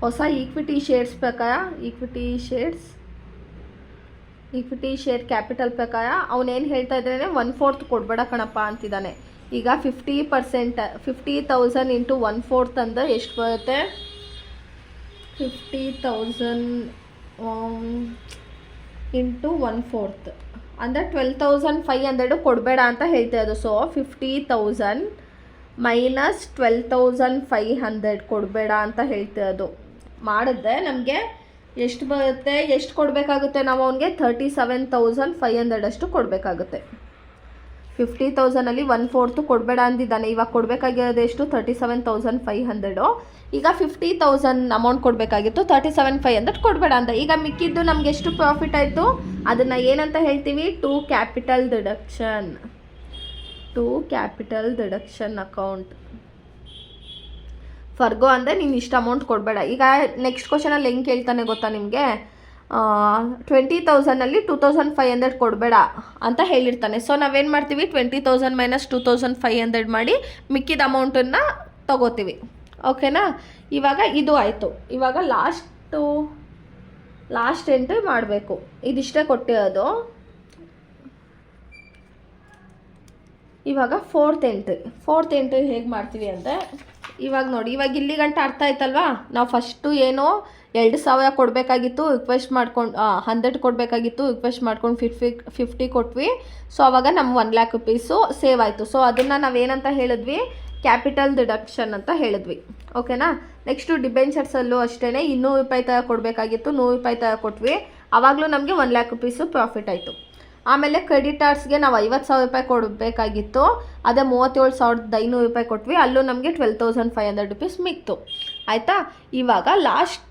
ಹೊಸ ಈಕ್ವಿಟಿ ಶೇರ್ಸ್ ಪ್ರಕಾರ, ಈಕ್ವಿಟಿ ಶೇರ್ ಕ್ಯಾಪಿಟಲ್ ಪ್ರಕಾರ ಅವನೇನು ಹೇಳ್ತಾ ಇದ್ದಾನೆ, 1/4 ಕೊಡಬೇಡ ಕಣಪ್ಪ ಅಂತಿದ್ದಾನೆ. ಈಗ 50% 50,000 ಇಂಟು 1/4 ಅಂದರೆ ಎಷ್ಟು ಬರುತ್ತೆ, 50,000 ಇಂಟು 1/4 ಅಂದರೆ 12,500 ಕೊಡಬೇಡ ಅಂತ ಹೇಳ್ತಾ ಇರೋದು. ಸೊ 50,000 ಮೈನಸ್ 12,500 ಕೊಡಬೇಡ ಅಂತ ಹೇಳ್ತಿರೋದು. ಮಾಡಿದ್ರೆ ನಮಗೆ ಎಷ್ಟು ಬರುತ್ತೆ, ಎಷ್ಟು ಕೊಡಬೇಕಾಗುತ್ತೆ, ನಾವು ಅವನಿಗೆ 37,500 ಅಷ್ಟು ಕೊಡಬೇಕಾಗುತ್ತೆ. 50,000ಅಲ್ಲಿ 1/4 ಕೊಡಬೇಡ ಅಂದಿದ್ದಾನೆ. ಇವಾಗ ಕೊಡಬೇಕಾಗಿರೋದು ಎಷ್ಟು, 37,500. ಈಗ 50,000 ಅಮೌಂಟ್ ಕೊಡಬೇಕಾಗಿತ್ತು, 37,500 ಕೊಡಬೇಡ ಅಂತ. ಈಗ ಮಿಕ್ಕಿದ್ದು ನಮ್ಗೆ ಎಷ್ಟು ಪ್ರಾಫಿಟ್ ಆಯಿತು, ಅದನ್ನು ಏನಂತ ಹೇಳ್ತೀವಿ, ಟು ಕ್ಯಾಪಿಟಲ್ ಡಿಡಕ್ಷನ್ ಅಕೌಂಟ್. ಫರ್ಗೋ ಅಂದರೆ ನೀನು ಇಷ್ಟು ಅಮೌಂಟ್ ಕೊಡಬೇಡ. ಈಗ ನೆಕ್ಸ್ಟ್ ಕ್ವಶನಲ್ಲಿ ಹೆಂಗೆ ಕೇಳ್ತಾನೆ ಗೊತ್ತಾ ನಿಮಗೆ, 20,000ಅಲ್ಲಿ 2,500 ಕೊಡಬೇಡ ಅಂತ ಹೇಳಿರ್ತಾನೆ. ಸೊ ನಾವೇನು ಮಾಡ್ತೀವಿ, 20,000 ಮೈನಸ್ 2,500 ಮಾಡಿ ಮಿಕ್ಕಿದ ಅಮೌಂಟನ್ನು ತಗೋತೀವಿ, ಓಕೆನಾ. ಇವಾಗ ಇದು ಆಯಿತು. ಇವಾಗ ಲಾಸ್ಟ್ ಎಂಟ್ರಿ ಮಾಡಬೇಕು. ಇದಿಷ್ಟೇ ಕೊಟ್ಟಿರೋದು. ಇವಾಗ ಫೋರ್ತ್ ಎಂಟ್ರಿ ಹೇಗೆ ಮಾಡ್ತೀವಿ ಅಂದರೆ, ಇವಾಗ ನೋಡಿ, ಇವಾಗ ಇಲ್ಲಿ ಗಂಟೆ ಅರ್ಥ ಆಯ್ತಲ್ವಾ. ನಾವು ಫಸ್ಟು ಏನೋ 2,000 ಕೊಡಬೇಕಾಗಿತ್ತು, ರಿಕ್ವೆಸ್ಟ್ ಮಾಡ್ಕೊಂಡು 100 ಕೊಡಬೇಕಾಗಿತ್ತು, ರಿಕ್ವೆಸ್ಟ್ ಮಾಡ್ಕೊಂಡು 50 ಕೊಟ್ವಿ. ಸೊ ಆವಾಗ ನಮ್ಮ 1 lakh ರೂಪೀಸು ಸೇವ್ ಆಯಿತು. ಸೊ ಅದನ್ನು ನಾವೇನಂತ ಹೇಳಿದ್ವಿ, ಕ್ಯಾಪಿಟಲ್ ಡಿಡಕ್ಷನ್ ಅಂತ ಹೇಳಿದ್ವಿ, ಓಕೆನಾ. ನೆಕ್ಸ್ಟು ಡಿಬೆಂಚರ್ಸಲ್ಲೂ ಅಷ್ಟೇ 200 ರೂಪಾಯಿ ಥರ ಕೊಡಬೇಕಾಗಿತ್ತು, 100 ರೂಪಾಯಿ ಥರ ಕೊಟ್ವಿ. ಆವಾಗಲೂ ನಮಗೆ 1 lakh ರೂಪೀಸು ಪ್ರಾಫಿಟ್ ಆಯಿತು. ಆಮೇಲೆ ಕ್ರೆಡಿಟರ್ಸ್ಗೆ ನಾವು 50,000 ರೂಪಾಯಿ ಕೊಡಬೇಕಾಗಿತ್ತು, ಅದೇ 37,500 ರೂಪಾಯಿ ಕೊಟ್ವಿ, ಅಲ್ಲೂ ನಮಗೆ 12,500 ರೂಪೀಸ್ ಮಿಕ್ತು, ಆಯಿತಾ. ಇವಾಗ ಲಾಸ್ಟು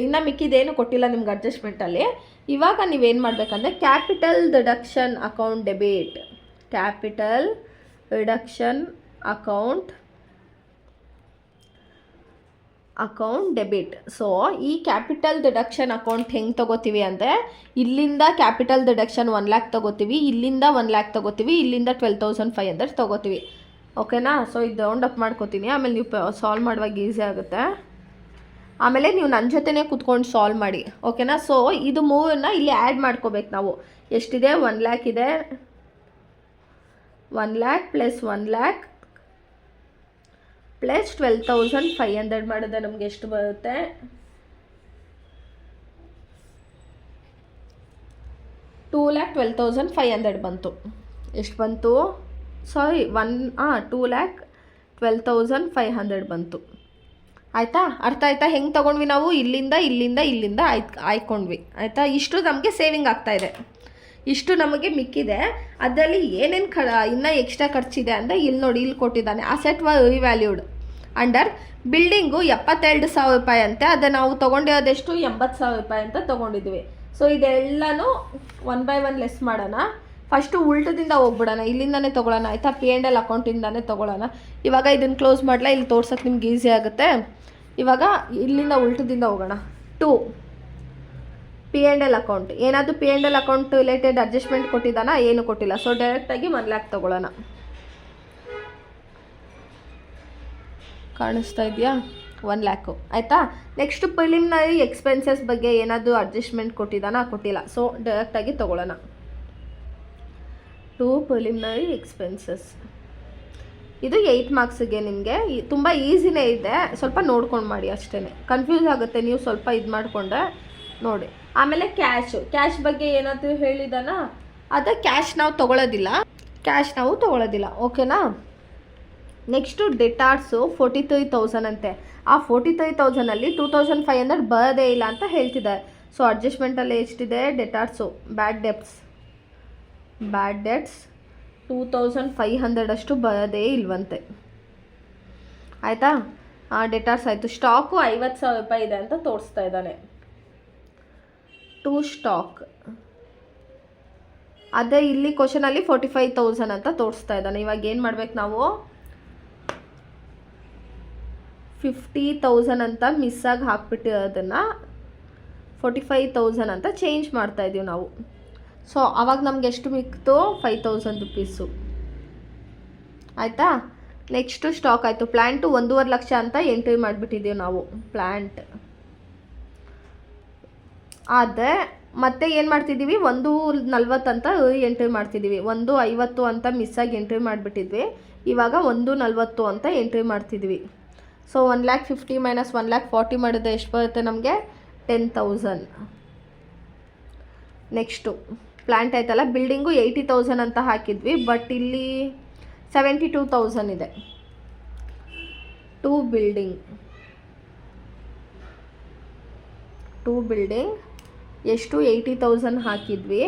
ಇನ್ನು ಮಿಕ್ಕಿದೇನು ಕೊಟ್ಟಿಲ್ಲ ನಿಮ್ಗೆ ಅಡ್ಜಸ್ಟ್ಮೆಂಟಲ್ಲಿ. ಇವಾಗ ನೀವೇನು ಮಾಡಬೇಕಂದ್ರೆ, capital reduction account debit, account debit. So ಈ ಕ್ಯಾಪಿಟಲ್ ಡಿಡಕ್ಷನ್ ಅಕೌಂಟ್ ಹೆಂಗೆ ತೊಗೋತೀವಿ ಅಂದರೆ, ಇಲ್ಲಿಂದ ಕ್ಯಾಪಿಟಲ್ ಡಿಡಕ್ಷನ್ 1 lakh ತೊಗೋತೀವಿ, ಇಲ್ಲಿಂದ 1 lakh ತೊಗೋತೀವಿ, ಇಲ್ಲಿಂದ 12,500 ತೊಗೋತೀವಿ, ಓಕೆನಾ. ಸೊ ಇದು ರೌಂಡ್ ಅಪ್ ಮಾಡ್ಕೋತೀನಿ, ಆಮೇಲೆ ನೀವು ಸಾಲ್ವ್ ಮಾಡುವಾಗ ಈಸಿ ಆಗುತ್ತೆ. ಆಮೇಲೆ ನೀವು ನನ್ನ ಜೊತೆನೇ ಕೂತ್ಕೊಂಡು ಸಾಲ್ವ್ ಮಾಡಿ, ಓಕೆನಾ. ಸೊ ಇದು ಮೂರನ್ನ ಇಲ್ಲಿ ಆ್ಯಡ್ ಮಾಡ್ಕೋಬೇಕು ನಾವು. ಎಷ್ಟಿದೆ, 1 lakh ಇದೆ, 1 lakh ಪ್ಲಸ್ 1 lakh ಪ್ಲಸ್ 12,500 ಮಾಡಿದ್ರೆ ನಮಗೆ ಎಷ್ಟು ಬರುತ್ತೆ, 2,12,500 ಬಂತು. ಎಷ್ಟು ಬಂತು, ಸಾರಿ 2,12,500 ಬಂತು, ಆಯಿತಾ. ಅರ್ಥ ಆಯಿತಾ ಹೆಂಗೆ ತೊಗೊಂಡ್ವಿ ನಾವು, ಇಲ್ಲಿಂದ ಆಯ್ಕೊಂಡ್ವಿ, ಆಯಿತಾ. ಇಷ್ಟು ನಮಗೆ ಸೇವಿಂಗ್ ಆಗ್ತಾಯಿದೆ, ಇಷ್ಟು ನಮಗೆ ಮಿಕ್ಕಿದೆ. ಅದರಲ್ಲಿ ಏನೇನು ಇನ್ನೂ ಎಕ್ಸ್ಟ್ರಾ ಖರ್ಚಿದೆ ಅಂದರೆ, ಇಲ್ಲಿ ನೋಡಿ, ಇಲ್ಲಿ ಕೊಟ್ಟಿದ್ದಾನೆ, asset were revalued under building 72,000 ರೂಪಾಯಿ ಅಂತೆ. ಅದನ್ನು ನಾವು ತೊಗೊಂಡಿರೋದೆಷ್ಟು, 80,000 ರೂಪಾಯಿ ಅಂತ ತೊಗೊಂಡಿದ್ವಿ. ಸೊ ಇದೆಲ್ಲನೂ 1 by 1 ಲೆಸ್ ಮಾಡೋಣ. ಫಸ್ಟು ಉಲ್ಟದಿಂದ ಹೋಗ್ಬಿಡೋಣ, ಇಲ್ಲಿಂದನೇ ತೊಗೊಳ್ಳೋಣ ಆಯಿತಾ. P&L ಅಕೌಂಟಿಂದನೇ ತೊಗೊಳ್ಳೋಣ. ಇವಾಗ ಇದನ್ನು ಕ್ಲೋಸ್ ಮಾಡಲ, ಇಲ್ಲಿ ತೋರ್ಸೋಕ್ಕೆ ನಿಮ್ಗೆ ಈಸಿ ಆಗುತ್ತೆ. ಇವಾಗ ಇಲ್ಲಿಂದ ಉಲ್ಟದಿಂದ ಹೋಗೋಣ. 2 P&L ಅಕೌಂಟ್. ಏನಾದರೂ P&L ಅಕೌಂಟ್ ರಿಲೇಟೆಡ್ ಅಡ್ಜಸ್ಟ್ಮೆಂಟ್ ಕೊಟ್ಟಿದ್ದಾನಾ? ಏನು ಕೊಟ್ಟಿಲ್ಲ. ಸೊ ಡೈರೆಕ್ಟಾಗಿ 1 ಲ್ಯಾಕ್ ತೊಗೊಳ್ಳೋಣ. ಕಾಣಿಸ್ತಾ ಇದೆಯಾ? 1 ಲ್ಯಾಕು ಆಯಿತಾ. ನೆಕ್ಸ್ಟ್ ಪ್ರಿಲಿಮಿನರಿ ಎಕ್ಸ್ಪೆನ್ಸಸ್ ಬಗ್ಗೆ ಏನಾದರೂ ಅಡ್ಜಸ್ಟ್ಮೆಂಟ್ ಕೊಟ್ಟಿದ್ದಾನಾ? ಕೊಟ್ಟಿಲ್ಲ. ಸೊ ಡೈರೆಕ್ಟಾಗಿ ತೊಗೊಳ್ಳೋಣ. 2 ಪ್ರಿಲಿಮಿನರಿ ಎಕ್ಸ್ಪೆನ್ಸಸ್. ಇದು 8 ಮಾರ್ಕ್ಸಿಗೆ ನಿಮಗೆ ತುಂಬ ಈಸಿನೇ ಇದೆ, ಸ್ವಲ್ಪ ನೋಡ್ಕೊಂಡು ಮಾಡಿ ಅಷ್ಟೇ. ಕನ್ಫ್ಯೂಸ್ ಆಗುತ್ತೆ ನೀವು ಸ್ವಲ್ಪ ಇದು ಮಾಡಿಕೊಂಡ್ರೆ ನೋಡಿ. ಆಮೇಲೆ ಕ್ಯಾಶ್ ಬಗ್ಗೆ ಏನಾದರೂ ಹೇಳಿದಾನ? ಅದೇ ಕ್ಯಾಶ್ ನಾವು ತೊಗೊಳ್ಳೋದಿಲ್ಲ. ಓಕೆನಾ. ನೆಕ್ಸ್ಟು ಡೆಟಾರ್ಸು 43,000 ಅಂತೆ. ಆ 43,000ಅಲ್ಲಿ 2,500 ಬರೋದೇ ಇಲ್ಲ ಅಂತ ಹೇಳ್ತಿದ್ದಾರೆ. ಸೊ ಅಡ್ಜಸ್ಟ್ಮೆಂಟಲ್ಲಿ ಎಷ್ಟಿದೆ? ಡೆಟಾರ್ಸು ಬ್ಯಾಡ್ ಡೆಟ್ಸ್ 2,500 ಅಷ್ಟು ಬರೋದೇ ಇಲ್ವಂತೆ ಆಯಿತಾ. ಡೆಟಾರ್ಸ್ ಆಯಿತು. ಸ್ಟಾಕು 50,000 ರೂಪಾಯಿ ಇದೆ ಅಂತ ತೋರಿಸ್ತಾ ಇದ್ದಾನೆ. 2 ಸ್ಟಾಕ್ ಅದೇ ಇಲ್ಲಿ ಕ್ವಶನಲ್ಲಿ 45,000 ಅಂತ ತೋರಿಸ್ತಾ ಇದ್ದಾನೆ. ಇವಾಗ ಏನು ಮಾಡ್ಬೇಕು ನಾವು? 50,000 ಅಂತ ಮಿಸ್ಸಾಗಿ ಹಾಕ್ಬಿಟ್ಟಿರೋದನ್ನು 45,000 ಅಂತ ಚೇಂಜ್ ಮಾಡ್ತಾಯಿದ್ದೀವಿ ನಾವು. ಸೊ ಆವಾಗ ನಮ್ಗೆ ಎಷ್ಟು ಮಿಕ್ತು? 5,000 ರುಪೀಸು ಆಯಿತಾ. ನೆಕ್ಸ್ಟು ಸ್ಟಾಕ್ ಆಯಿತು. ಪ್ಲ್ಯಾಂಟು 1.5 ಲಕ್ಷ ಅಂತ ಎಂಟ್ರಿ ಮಾಡಿಬಿಟ್ಟಿದ್ದೀವಿ ನಾವು. ಪ್ಲ್ಯಾಂಟ್ ಆದರೆ ಮತ್ತೆ ಏನು ಮಾಡ್ತಿದ್ದೀವಿ? 1.40 ಅಂತ ಎಂಟ್ರಿ ಮಾಡ್ತಿದ್ದೀವಿ. 1.50 ಅಂತ ಮಿಸ್ಸಾಗಿ ಎಂಟ್ರಿ ಮಾಡಿಬಿಟ್ಟಿದ್ವಿ. ಇವಾಗ 1.40 ಅಂತ ಎಂಟ್ರಿ ಮಾಡ್ತಿದ್ವಿ. ಸೊ 1,50,000 ಮೈನಸ್ 1,40,000 ಮಾಡಿದ್ರೆ ಎಷ್ಟು ಬರುತ್ತೆ ನಮಗೆ? 10,000. ನೆಕ್ಸ್ಟು ಪ್ಲ್ಯಾಂಟ್ ಆಯ್ತಲ್ಲ. ಬಿಲ್ಡಿಂಗು 80,000 ಅಂತ ಹಾಕಿದ್ವಿ, ಬಟ್ ಇಲ್ಲಿ 72,000 ಇದೆ. 2 ಬಿಲ್ಡಿಂಗ್ ಎಷ್ಟು? 80,000 ಹಾಕಿದ್ವಿ,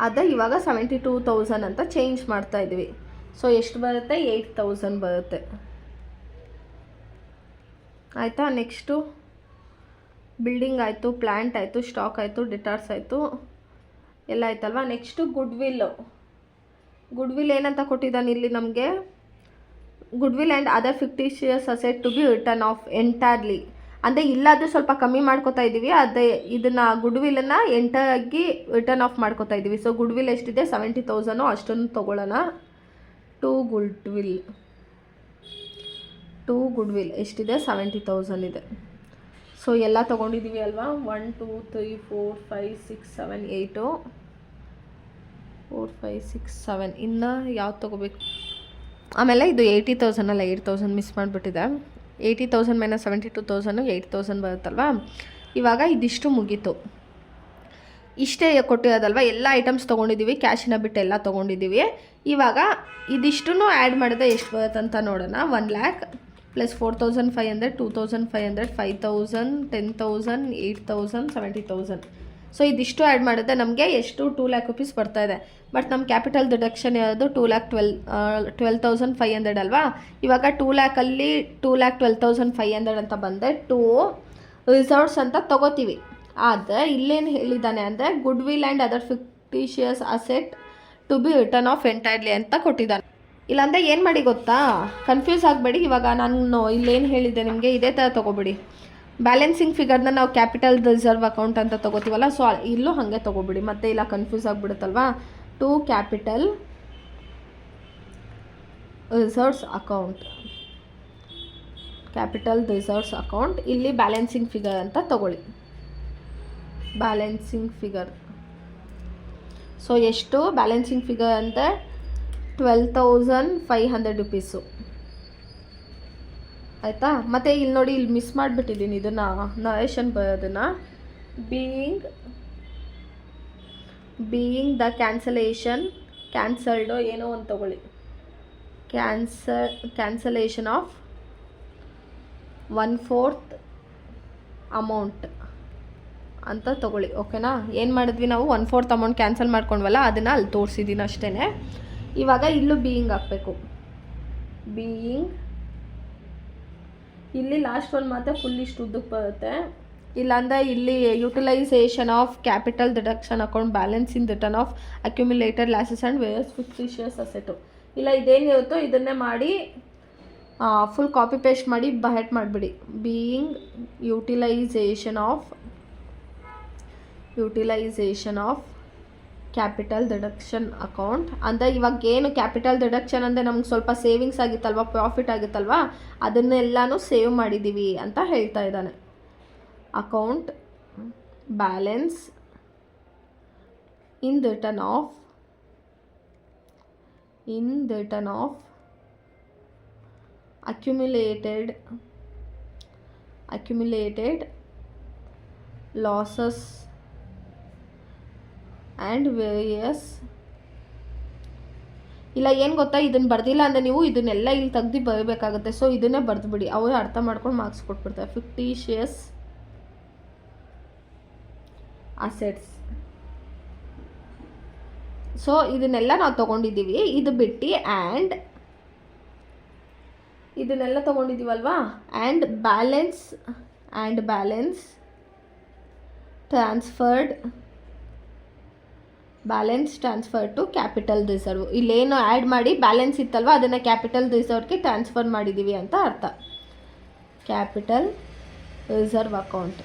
ಅದೇ ಇವಾಗ 72,000 ಅಂತ ಚೇಂಜ್ ಮಾಡ್ತಾಯಿದ್ವಿ. ಸೊ ಎಷ್ಟು ಬರುತ್ತೆ? 8,000 ಬರುತ್ತೆ ಆಯಿತಾ. ನೆಕ್ಸ್ಟು ಬಿಲ್ಡಿಂಗ್ ಆಯಿತು, ಪ್ಲ್ಯಾಂಟ್ ಆಯಿತು, ಸ್ಟಾಕ್ ಆಯಿತು, ಡೆಟಾರ್ಸ್ ಆಯಿತು, ಎಲ್ಲ ಆಯ್ತಲ್ವ. ನೆಕ್ಸ್ಟು ಗುಡ್ವಿಲ್ ಏನಂತ ಕೊಟ್ಟಿದ್ದಾನೆ ಇಲ್ಲಿ ನಮಗೆ? Goodwill and other fictitious asset to be written off entirely. ಅಂದರೆ ಇಲ್ಲಾದರೂ ಸ್ವಲ್ಪ ಕಮ್ಮಿ ಮಾಡ್ಕೋತಾ ಇದ್ದೀವಿ, ಅದೇ ಇದನ್ನು ಗುಡ್ವಿಲನ್ನು ಎಂಟಾಗಿ ರಿಟರ್ನ್ ಆಫ್ ಮಾಡ್ಕೋತಾ ಇದ್ದೀವಿ. ಸೊ ಗುಡ್ವಿಲ್ ಎಷ್ಟಿದೆ? 70,000. ಅಷ್ಟನ್ನು ತೊಗೊಳ್ಳೋಣ. 2 ಗುಡ್ವಿಲ್ ಎಷ್ಟಿದೆ? 70,000 ಇದೆ. ಸೊ ಎಲ್ಲ ತೊಗೊಂಡಿದ್ದೀವಿ ಅಲ್ವಾ? 1 2 3 4 5 6 7 8 4 5 6 7. ಇನ್ನು ಯಾವ್ದು ತೊಗೋಬೇಕು? ಆಮೇಲೆ ಇದು 80,000 ಅಲ್ಲ, 8,000 ಮಿಸ್ ಮಾಡಿಬಿಟ್ಟಿದೆ. 80,000 ಮೈನಸ್ 72,000 8,000 ಬರುತ್ತಲ್ವಾ. ಇವಾಗ ಇದಿಷ್ಟು ಮುಗೀತು. ಇಷ್ಟೇ ಕೊಟ್ಟಿರೋದಲ್ವ. ಎಲ್ಲ ಐಟಮ್ಸ್ ತೊಗೊಂಡಿದ್ದೀವಿ, ಕ್ಯಾಶಿನ ಬಿಟ್ಟು ಎಲ್ಲ ತೊಗೊಂಡಿದ್ದೀವಿ. ಇವಾಗ ಇದಿಷ್ಟು ಆ್ಯಡ್ ಮಾಡಿದ್ರೆ ಎಷ್ಟು ಬರುತ್ತೆ ಅಂತ ನೋಡೋಣ. 1 ಲ್ಯಾಕ್ ಪ್ಲಸ್ 4,500 2,500 5,000 10,000 8,000 70,000. ಸೊ ಇದಿಷ್ಟು ಆ್ಯಡ್ ಮಾಡಿದ್ರೆ ನಮಗೆ ಎಷ್ಟು? 2 ಲ್ಯಾಕ್ ರುಪೀಸ್ ಬರ್ತಾಯಿದೆ. ಬಟ್ ನಮ್ಮ ಕ್ಯಾಪಿಟಲ್ ಡಿಡಕ್ಷನ್ ಇರೋದು 2,12,500 ಅಲ್ವಾ. ಇವಾಗ 2 ಲ್ಯಾಕಲ್ಲಿ 2,12,500 ಅಂತ ಬಂದರೆ 2 ರಿಸರ್ವ್ಸ್ ಅಂತ ತೊಗೋತೀವಿ. ಆದರೆ ಇಲ್ಲೇನು ಹೇಳಿದ್ದಾನೆ ಅಂದರೆ goodwill and other fictitious asset to be written off entirely ಅಂತ ಕೊಟ್ಟಿದ್ದಾನೆ. ಇಲ್ಲಾಂದರೆ ಏನು ಮಾಡಿ ಗೊತ್ತಾ? ಕನ್ಫ್ಯೂಸ್ ಆಗಬೇಡಿ. ಇವಾಗ ನಾನು ಇಲ್ಲೇನು ಹೇಳಿದ್ದೆ ನಿಮಗೆ ಇದೇ ಥರ ತೊಗೊಬಿಡಿ. ಬ್ಯಾಲೆನ್ಸಿಂಗ್ ಫಿಗರ್ನ ನಾವು ಕ್ಯಾಪಿಟಲ್ ರಿಸರ್ವ್ ಅಕೌಂಟ್ ಅಂತ ತೊಗೋತೀವಲ್ಲ, ಸೊ ಇಲ್ಲೂ ಹಾಗೆ ತೊಗೊಬಿಡಿ. ಮತ್ತೆ ಇಲ್ಲ ಕನ್ಫ್ಯೂಸ್ ಆಗಿಬಿಡುತ್ತಲ್ವಾ. 2 ಕ್ಯಾಪಿಟಲ್ ರಿಸರ್ವ್ಸ್ ಅಕೌಂಟ್ ಇಲ್ಲಿ ಬ್ಯಾಲೆನ್ಸಿಂಗ್ ಫಿಗರ್ ಅಂತ ತೊಗೊಳ್ಳಿ. ಬ್ಯಾಲೆನ್ಸಿಂಗ್ ಫಿಗರ್ ಸೊ ಎಷ್ಟು? ಬ್ಯಾಲೆನ್ಸಿಂಗ್ ಫಿಗರ್ ಅಂದರೆ 12,500 ರುಪೀಸು ಆಯಿತಾ. ಮತ್ತು ಇಲ್ಲಿ ನೋಡಿ, ಇಲ್ಲಿ ಮಿಸ್ ಮಾಡಿಬಿಟ್ಟಿದ್ದೀನಿ ಇದನ್ನು, ನರೇಷನ್ ಬರೋದನ್ನು. ಬೀಯಿಂಗ್ ದ ಕ್ಯಾನ್ಸಲ್ಡು ಏನೋ ಒಂದು ತೊಗೊಳ್ಳಿ. ಕ್ಯಾನ್ಸಲೇಷನ್ ಆಫ್ 1/4 ಅಮೌಂಟ್ ಅಂತ ತೊಗೊಳ್ಳಿ. ಓಕೆನಾ. ಏನು ಮಾಡಿದ್ವಿ ನಾವು? 1/4 ಅಮೌಂಟ್ ಕ್ಯಾನ್ಸಲ್ ಮಾಡ್ಕೊಂಡ್ವಲ್ಲ, ಅದನ್ನು ಅಲ್ಲಿ ತೋರಿಸಿದ್ದೀನಿ ಅಷ್ಟೇ. ಇವಾಗ ಇಲ್ಲೂ ಬೀಯಿಂಗ್ ಹಾಕಬೇಕು. ಬೀಯಿಂಗ್ ಇಲ್ಲಿ ಲಾಸ್ಟ್ ಒಂದು ಮಾತ್ರ ಫುಲ್ ಇಷ್ಟು ಉದ್ದಕ್ಕೆ ಬರುತ್ತೆ. ಇಲ್ಲಾಂದರೆ ಇಲ್ಲಿ utilisation of capital deduction account balance in return of accumulated losses and various fictitious asset. ಇಲ್ಲ ಇದೇನಿರುತ್ತೋ ಇದನ್ನೇ ಮಾಡಿ ಫುಲ್ ಕಾಪಿ ಪೇಸ್ಟ್ ಮಾಡಿ ಬಹೆಟ್ ಮಾಡಿಬಿಡಿ. Being utilisation of capital deduction account ಅಂದರೆ ಇವಾಗ ಏನು ಕ್ಯಾಪಿಟಲ್ ಡಿಡಕ್ಷನ್ ಅಂದರೆ ನಮ್ಗೆ ಸ್ವಲ್ಪ ಸೇವಿಂಗ್ಸ್ ಆಗಿತ್ತಲ್ವ, ಪ್ರಾಫಿಟ್ ಆಗಿತ್ತಲ್ವ, ಅದನ್ನೆಲ್ಲನೂ ಸೇವ್ ಮಾಡಿದ್ದೀವಿ ಅಂತ ಹೇಳ್ತಾ ಇದ್ದಾನೆ. Account balance in return of accumulated losses and various. ಇಲ್ಲ ಏನು ಗೊತ್ತಾ, ಇದನ್ನು ಬರ್ದಿಲ್ಲ ಅಂದರೆ ನೀವು ಇದನ್ನೆಲ್ಲ ಇಲ್ಲಿ ತೆಗ್ದು ಬರಬೇಕಾಗುತ್ತೆ. ಸೊ ಇದನ್ನೇ ಬರೆದುಬಿಡಿ, ಅವರು ಅರ್ಥ ಮಾಡ್ಕೊಂಡು ಮಾರ್ಕ್ಸ್ ಕೊಟ್ಬಿಡ್ತಾರೆ. Fictitious assets. ಸೊ ಇದನ್ನೆಲ್ಲ ನಾವು ತೊಗೊಂಡಿದ್ದೀವಿ. ಇದು ಬಿಟ್ಟು ಆ್ಯಂಡ್ ಇದನ್ನೆಲ್ಲ ತೊಗೊಂಡಿದ್ದೀವಲ್ವಾ, and balance transferred to capital reserve. ಇಲ್ಲೇನು ಆ್ಯಡ್ ಮಾಡಿ ಬ್ಯಾಲೆನ್ಸ್ ಇತ್ತಲ್ವ ಅದನ್ನು ಕ್ಯಾಪಿಟಲ್ ರಿಸರ್ವ್ಗೆ ಟ್ರಾನ್ಸ್ಫರ್ ಮಾಡಿದ್ದೀವಿ ಅಂತ ಅರ್ಥ. Capital reserve account.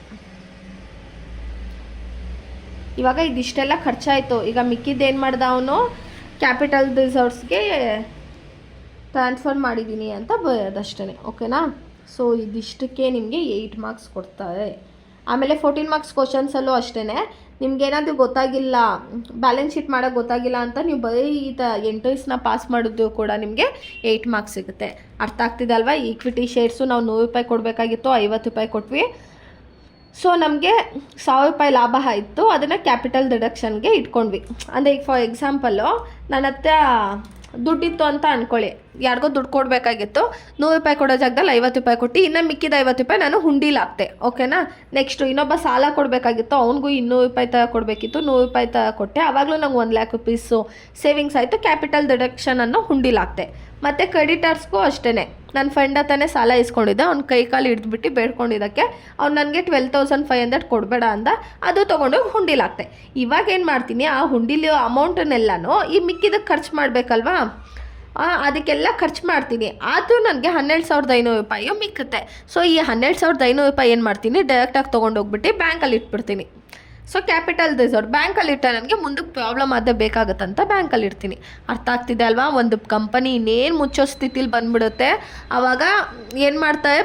ಇವಾಗ ಇದಿಷ್ಟೆಲ್ಲ ಖರ್ಚಾಯಿತು. ಈಗ ಮಿಕ್ಕಿದ್ದೇನು ಮಾಡ್ದ ಅವನು, ಕ್ಯಾಪಿಟಲ್ ರಿಸರ್ವ್ಸ್ಗೆ ಟ್ರಾನ್ಸ್ಫರ್ ಮಾಡಿದ್ದೀನಿ ಅಂತ ಬರೋದಷ್ಟೇ. ಓಕೆನಾ. ಸೊ ಇದಿಷ್ಟಕ್ಕೆ ನಿಮಗೆ 8 ಮಾರ್ಕ್ಸ್ ಕೊಡ್ತಾರೆ. ಆಮೇಲೆ 14 ಮಾರ್ಕ್ಸ್ ಕ್ವಶನ್ಸಲ್ಲೂ ಅಷ್ಟೇ, ನಿಮ್ಗೇನಾದರೂ ಗೊತ್ತಾಗಿಲ್ಲ, ಬ್ಯಾಲೆನ್ಸ್ ಶೀಟ್ ಮಾಡೋಕ್ಕೆ ಗೊತ್ತಾಗಿಲ್ಲ ಅಂತ ನೀವು ಬರೀ ಎಂಟ್ರೀಸ್ನ ಪಾಸ್ ಮಾಡಿದ್ರು ಕೂಡ ನಿಮಗೆ 8 ಮಾರ್ಕ್ಸ್ ಸಿಗುತ್ತೆ. ಅರ್ಥ ಆಗ್ತಿದೆ ಅಲ್ವಾ. ಈಕ್ವಿಟಿ ಶೇರ್ಸು ನಾವು 100 ರೂಪಾಯಿ ಕೊಡಬೇಕಾಗಿತ್ತು, 50 ರೂಪಾಯಿ ಕೊಟ್ವಿ. ಸೊ ನಮಗೆ 1000 ರೂಪಾಯಿ ಲಾಭ ಆಯಿತು, ಅದನ್ನು ಕ್ಯಾಪಿಟಲ್ ಡಿಡಕ್ಷನ್ಗೆ ಇಟ್ಕೊಂಡ್ವಿ. ಅಂದರೆ ಈಗ ಫಾರ್ ಎಕ್ಸಾಂಪಲ್ಲು ನನ್ನ ಹತ್ರ ದುಡ್ಡಿತ್ತು ಅಂತ ಅಂದ್ಕೊಳ್ಳಿ, ಯಾರಿಗೋ ದುಡ್ಡು ಕೊಡಬೇಕಾಗಿತ್ತು, 100 ರೂಪಾಯಿ ಕೊಡೋ ಜಾಗದಲ್ಲಿ 50 ರೂಪಾಯಿ ಕೊಟ್ಟು ಇನ್ನು ಮಿಕ್ಕಿದ 50 ರೂಪಾಯಿ ನಾನು ಹುಂಡಿಲಿ ಹಾಕ್ತೆ. ಓಕೆನಾ. ನೆಕ್ಸ್ಟು ಇನ್ನೊಬ್ಬ ಸಾಲ ಕೊಡಬೇಕಾಗಿತ್ತು, ಅವ್ನಿಗೂ 200 ರೂಪಾಯಿ ಥರ ಕೊಡಬೇಕಿತ್ತು, 100 ರೂಪಾಯಿ ಥರ ಕೊಟ್ಟೆ, ಆವಾಗಲೂ ನಂಗೆ 1 ಲ್ಯಾಕ್ ರುಪೀಸು ಸೇವಿಂಗ್ಸ್ ಆಯಿತು, ಕ್ಯಾಪಿಟಲ್ ಡಿಡಕ್ಷನನ್ನು ಹುಂಡಿಲಿ ಹಾಕ್ತೆ. ಮತ್ತು ಕ್ರೆಡಿಟರ್ಸ್ಗೂ ಅಷ್ಟೇ, ನನ್ನ ಫ್ರೆಂಡ್ ಹತ್ರನೇ ಸಾಲ ಇಸ್ಕೊಂಡಿದ್ದೆ, ಅವ್ನ ಕೈ ಕಾಲು ಹಿಡಿದ್ಬಿಟ್ಟು ಬೇಡ್ಕೊಂಡಿದ್ದಕ್ಕೆ ಅವ್ನು ನನಗೆ 12,500 ಕೊಡಬೇಡ ಅಂದ, ಅದು ತೊಗೊಂಡೋಗಿ ಹುಂಡಿಲಿ ಹಾಕ್ತೆ. ಇವಾಗ ಏನು ಮಾಡ್ತೀನಿ, ಆ ಹುಂಡಿಲಿ ಅಮೌಂಟನ್ನೆಲ್ಲನೂ ಈ ಮಿಕ್ಕಿದಕ್ಕೆ ಖರ್ಚು ಮಾಡಬೇಕಲ್ವಾ, ಅದಕ್ಕೆಲ್ಲ ಖರ್ಚು ಮಾಡ್ತೀನಿ. ಅದು ನನಗೆ 12,500 ರೂಪಾಯಿ ಮಿಕ್ಕುತ್ತೆ. ಸೊ ಈ 12,500 ರೂಪಾಯಿ ಏನು ಮಾಡ್ತೀನಿ, ಡೈರೆಕ್ಟಾಗಿ ತೊಗೊಂಡೋಗ್ಬಿಟ್ಟು ಬ್ಯಾಂಕಲ್ಲಿ ಇಟ್ಬಿಡ್ತೀನಿ. ಸೊ ಕ್ಯಾಪಿಟಲ್ ರಿಸರ್ವ್ ಬ್ಯಾಂಕಲ್ಲಿ ಇಟ್ಟರೆ ನನಗೆ ಮುಂದಕ್ಕೆ ಪ್ರಾಬ್ಲಮ್ ಆದರೆ ಬೇಕಾಗುತ್ತಂತ ಬ್ಯಾಂಕಲ್ಲಿ ಇಡ್ತೀನಿ. ಅರ್ಥ ಆಗ್ತಿದೆ ಅಲ್ವಾ. ಒಂದು ಕಂಪನಿ ಇನ್ನೇನು ಮುಚ್ಚೋ ಸ್ಥಿತಿಲಿ ಬಂದುಬಿಡುತ್ತೆ, ಆವಾಗ ಏನು ಮಾಡ್ತಾರೆ,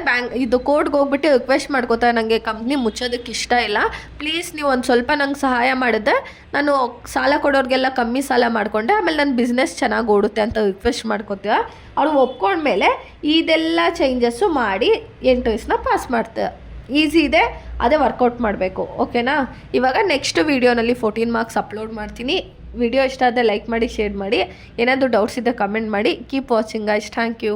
ಇದು ಕೋರ್ಟ್ಗೆ ಹೋಗ್ಬಿಟ್ಟು ರಿಕ್ವೆಸ್ಟ್ ಮಾಡ್ಕೋತಾರೆ, ನನಗೆ ಕಂಪ್ನಿ ಮುಚ್ಚೋದಕ್ಕೆ ಇಷ್ಟ ಇಲ್ಲ, ಪ್ಲೀಸ್ ನೀವು ಒಂದು ಸ್ವಲ್ಪ ನಂಗೆ ಸಹಾಯ ಮಾಡಿದ್ರೆ ನಾನು ಸಾಲ ಕೊಡೋರಿಗೆಲ್ಲ ಕಮ್ಮಿ ಸಾಲ ಮಾಡಿಕೊಂಡೆ, ಆಮೇಲೆ ನನ್ನ ಬಿಸ್ನೆಸ್ ಚೆನ್ನಾಗಿ ಓಡುತ್ತೆ ಅಂತ ರಿಕ್ವೆಸ್ಟ್ ಮಾಡ್ಕೋತೀರ. ಅವ್ರು ಒಪ್ಕೊಂಡ್ಮೇಲೆ ಇದೆಲ್ಲ ಚೇಂಜಸ್ಸು ಮಾಡಿ ಎಂಟ್ರೀಸ್ನ ಪಾಸ್ ಮಾಡ್ತಾರೆ. ಈಸಿ ಇದೆ, ಅದೇ ವರ್ಕೌಟ್ ಮಾಡಬೇಕು. ಓಕೆನಾ. ಇವಾಗ ನೆಕ್ಸ್ಟ್ ವೀಡಿಯೋನಲ್ಲಿ 14 ಮಾರ್ಕ್ಸ್ ಅಪ್ಲೋಡ್ ಮಾಡ್ತೀನಿ. ವಿಡಿಯೋ ಇಷ್ಟ ಆದರೆ ಲೈಕ್ ಮಾಡಿ, ಶೇರ್ ಮಾಡಿ. ಏನಾದರೂ ಡೌಟ್ಸ್ ಇದ್ದರೆ ಕಮೆಂಟ್ ಮಾಡಿ. Keep watching guys. Thank you.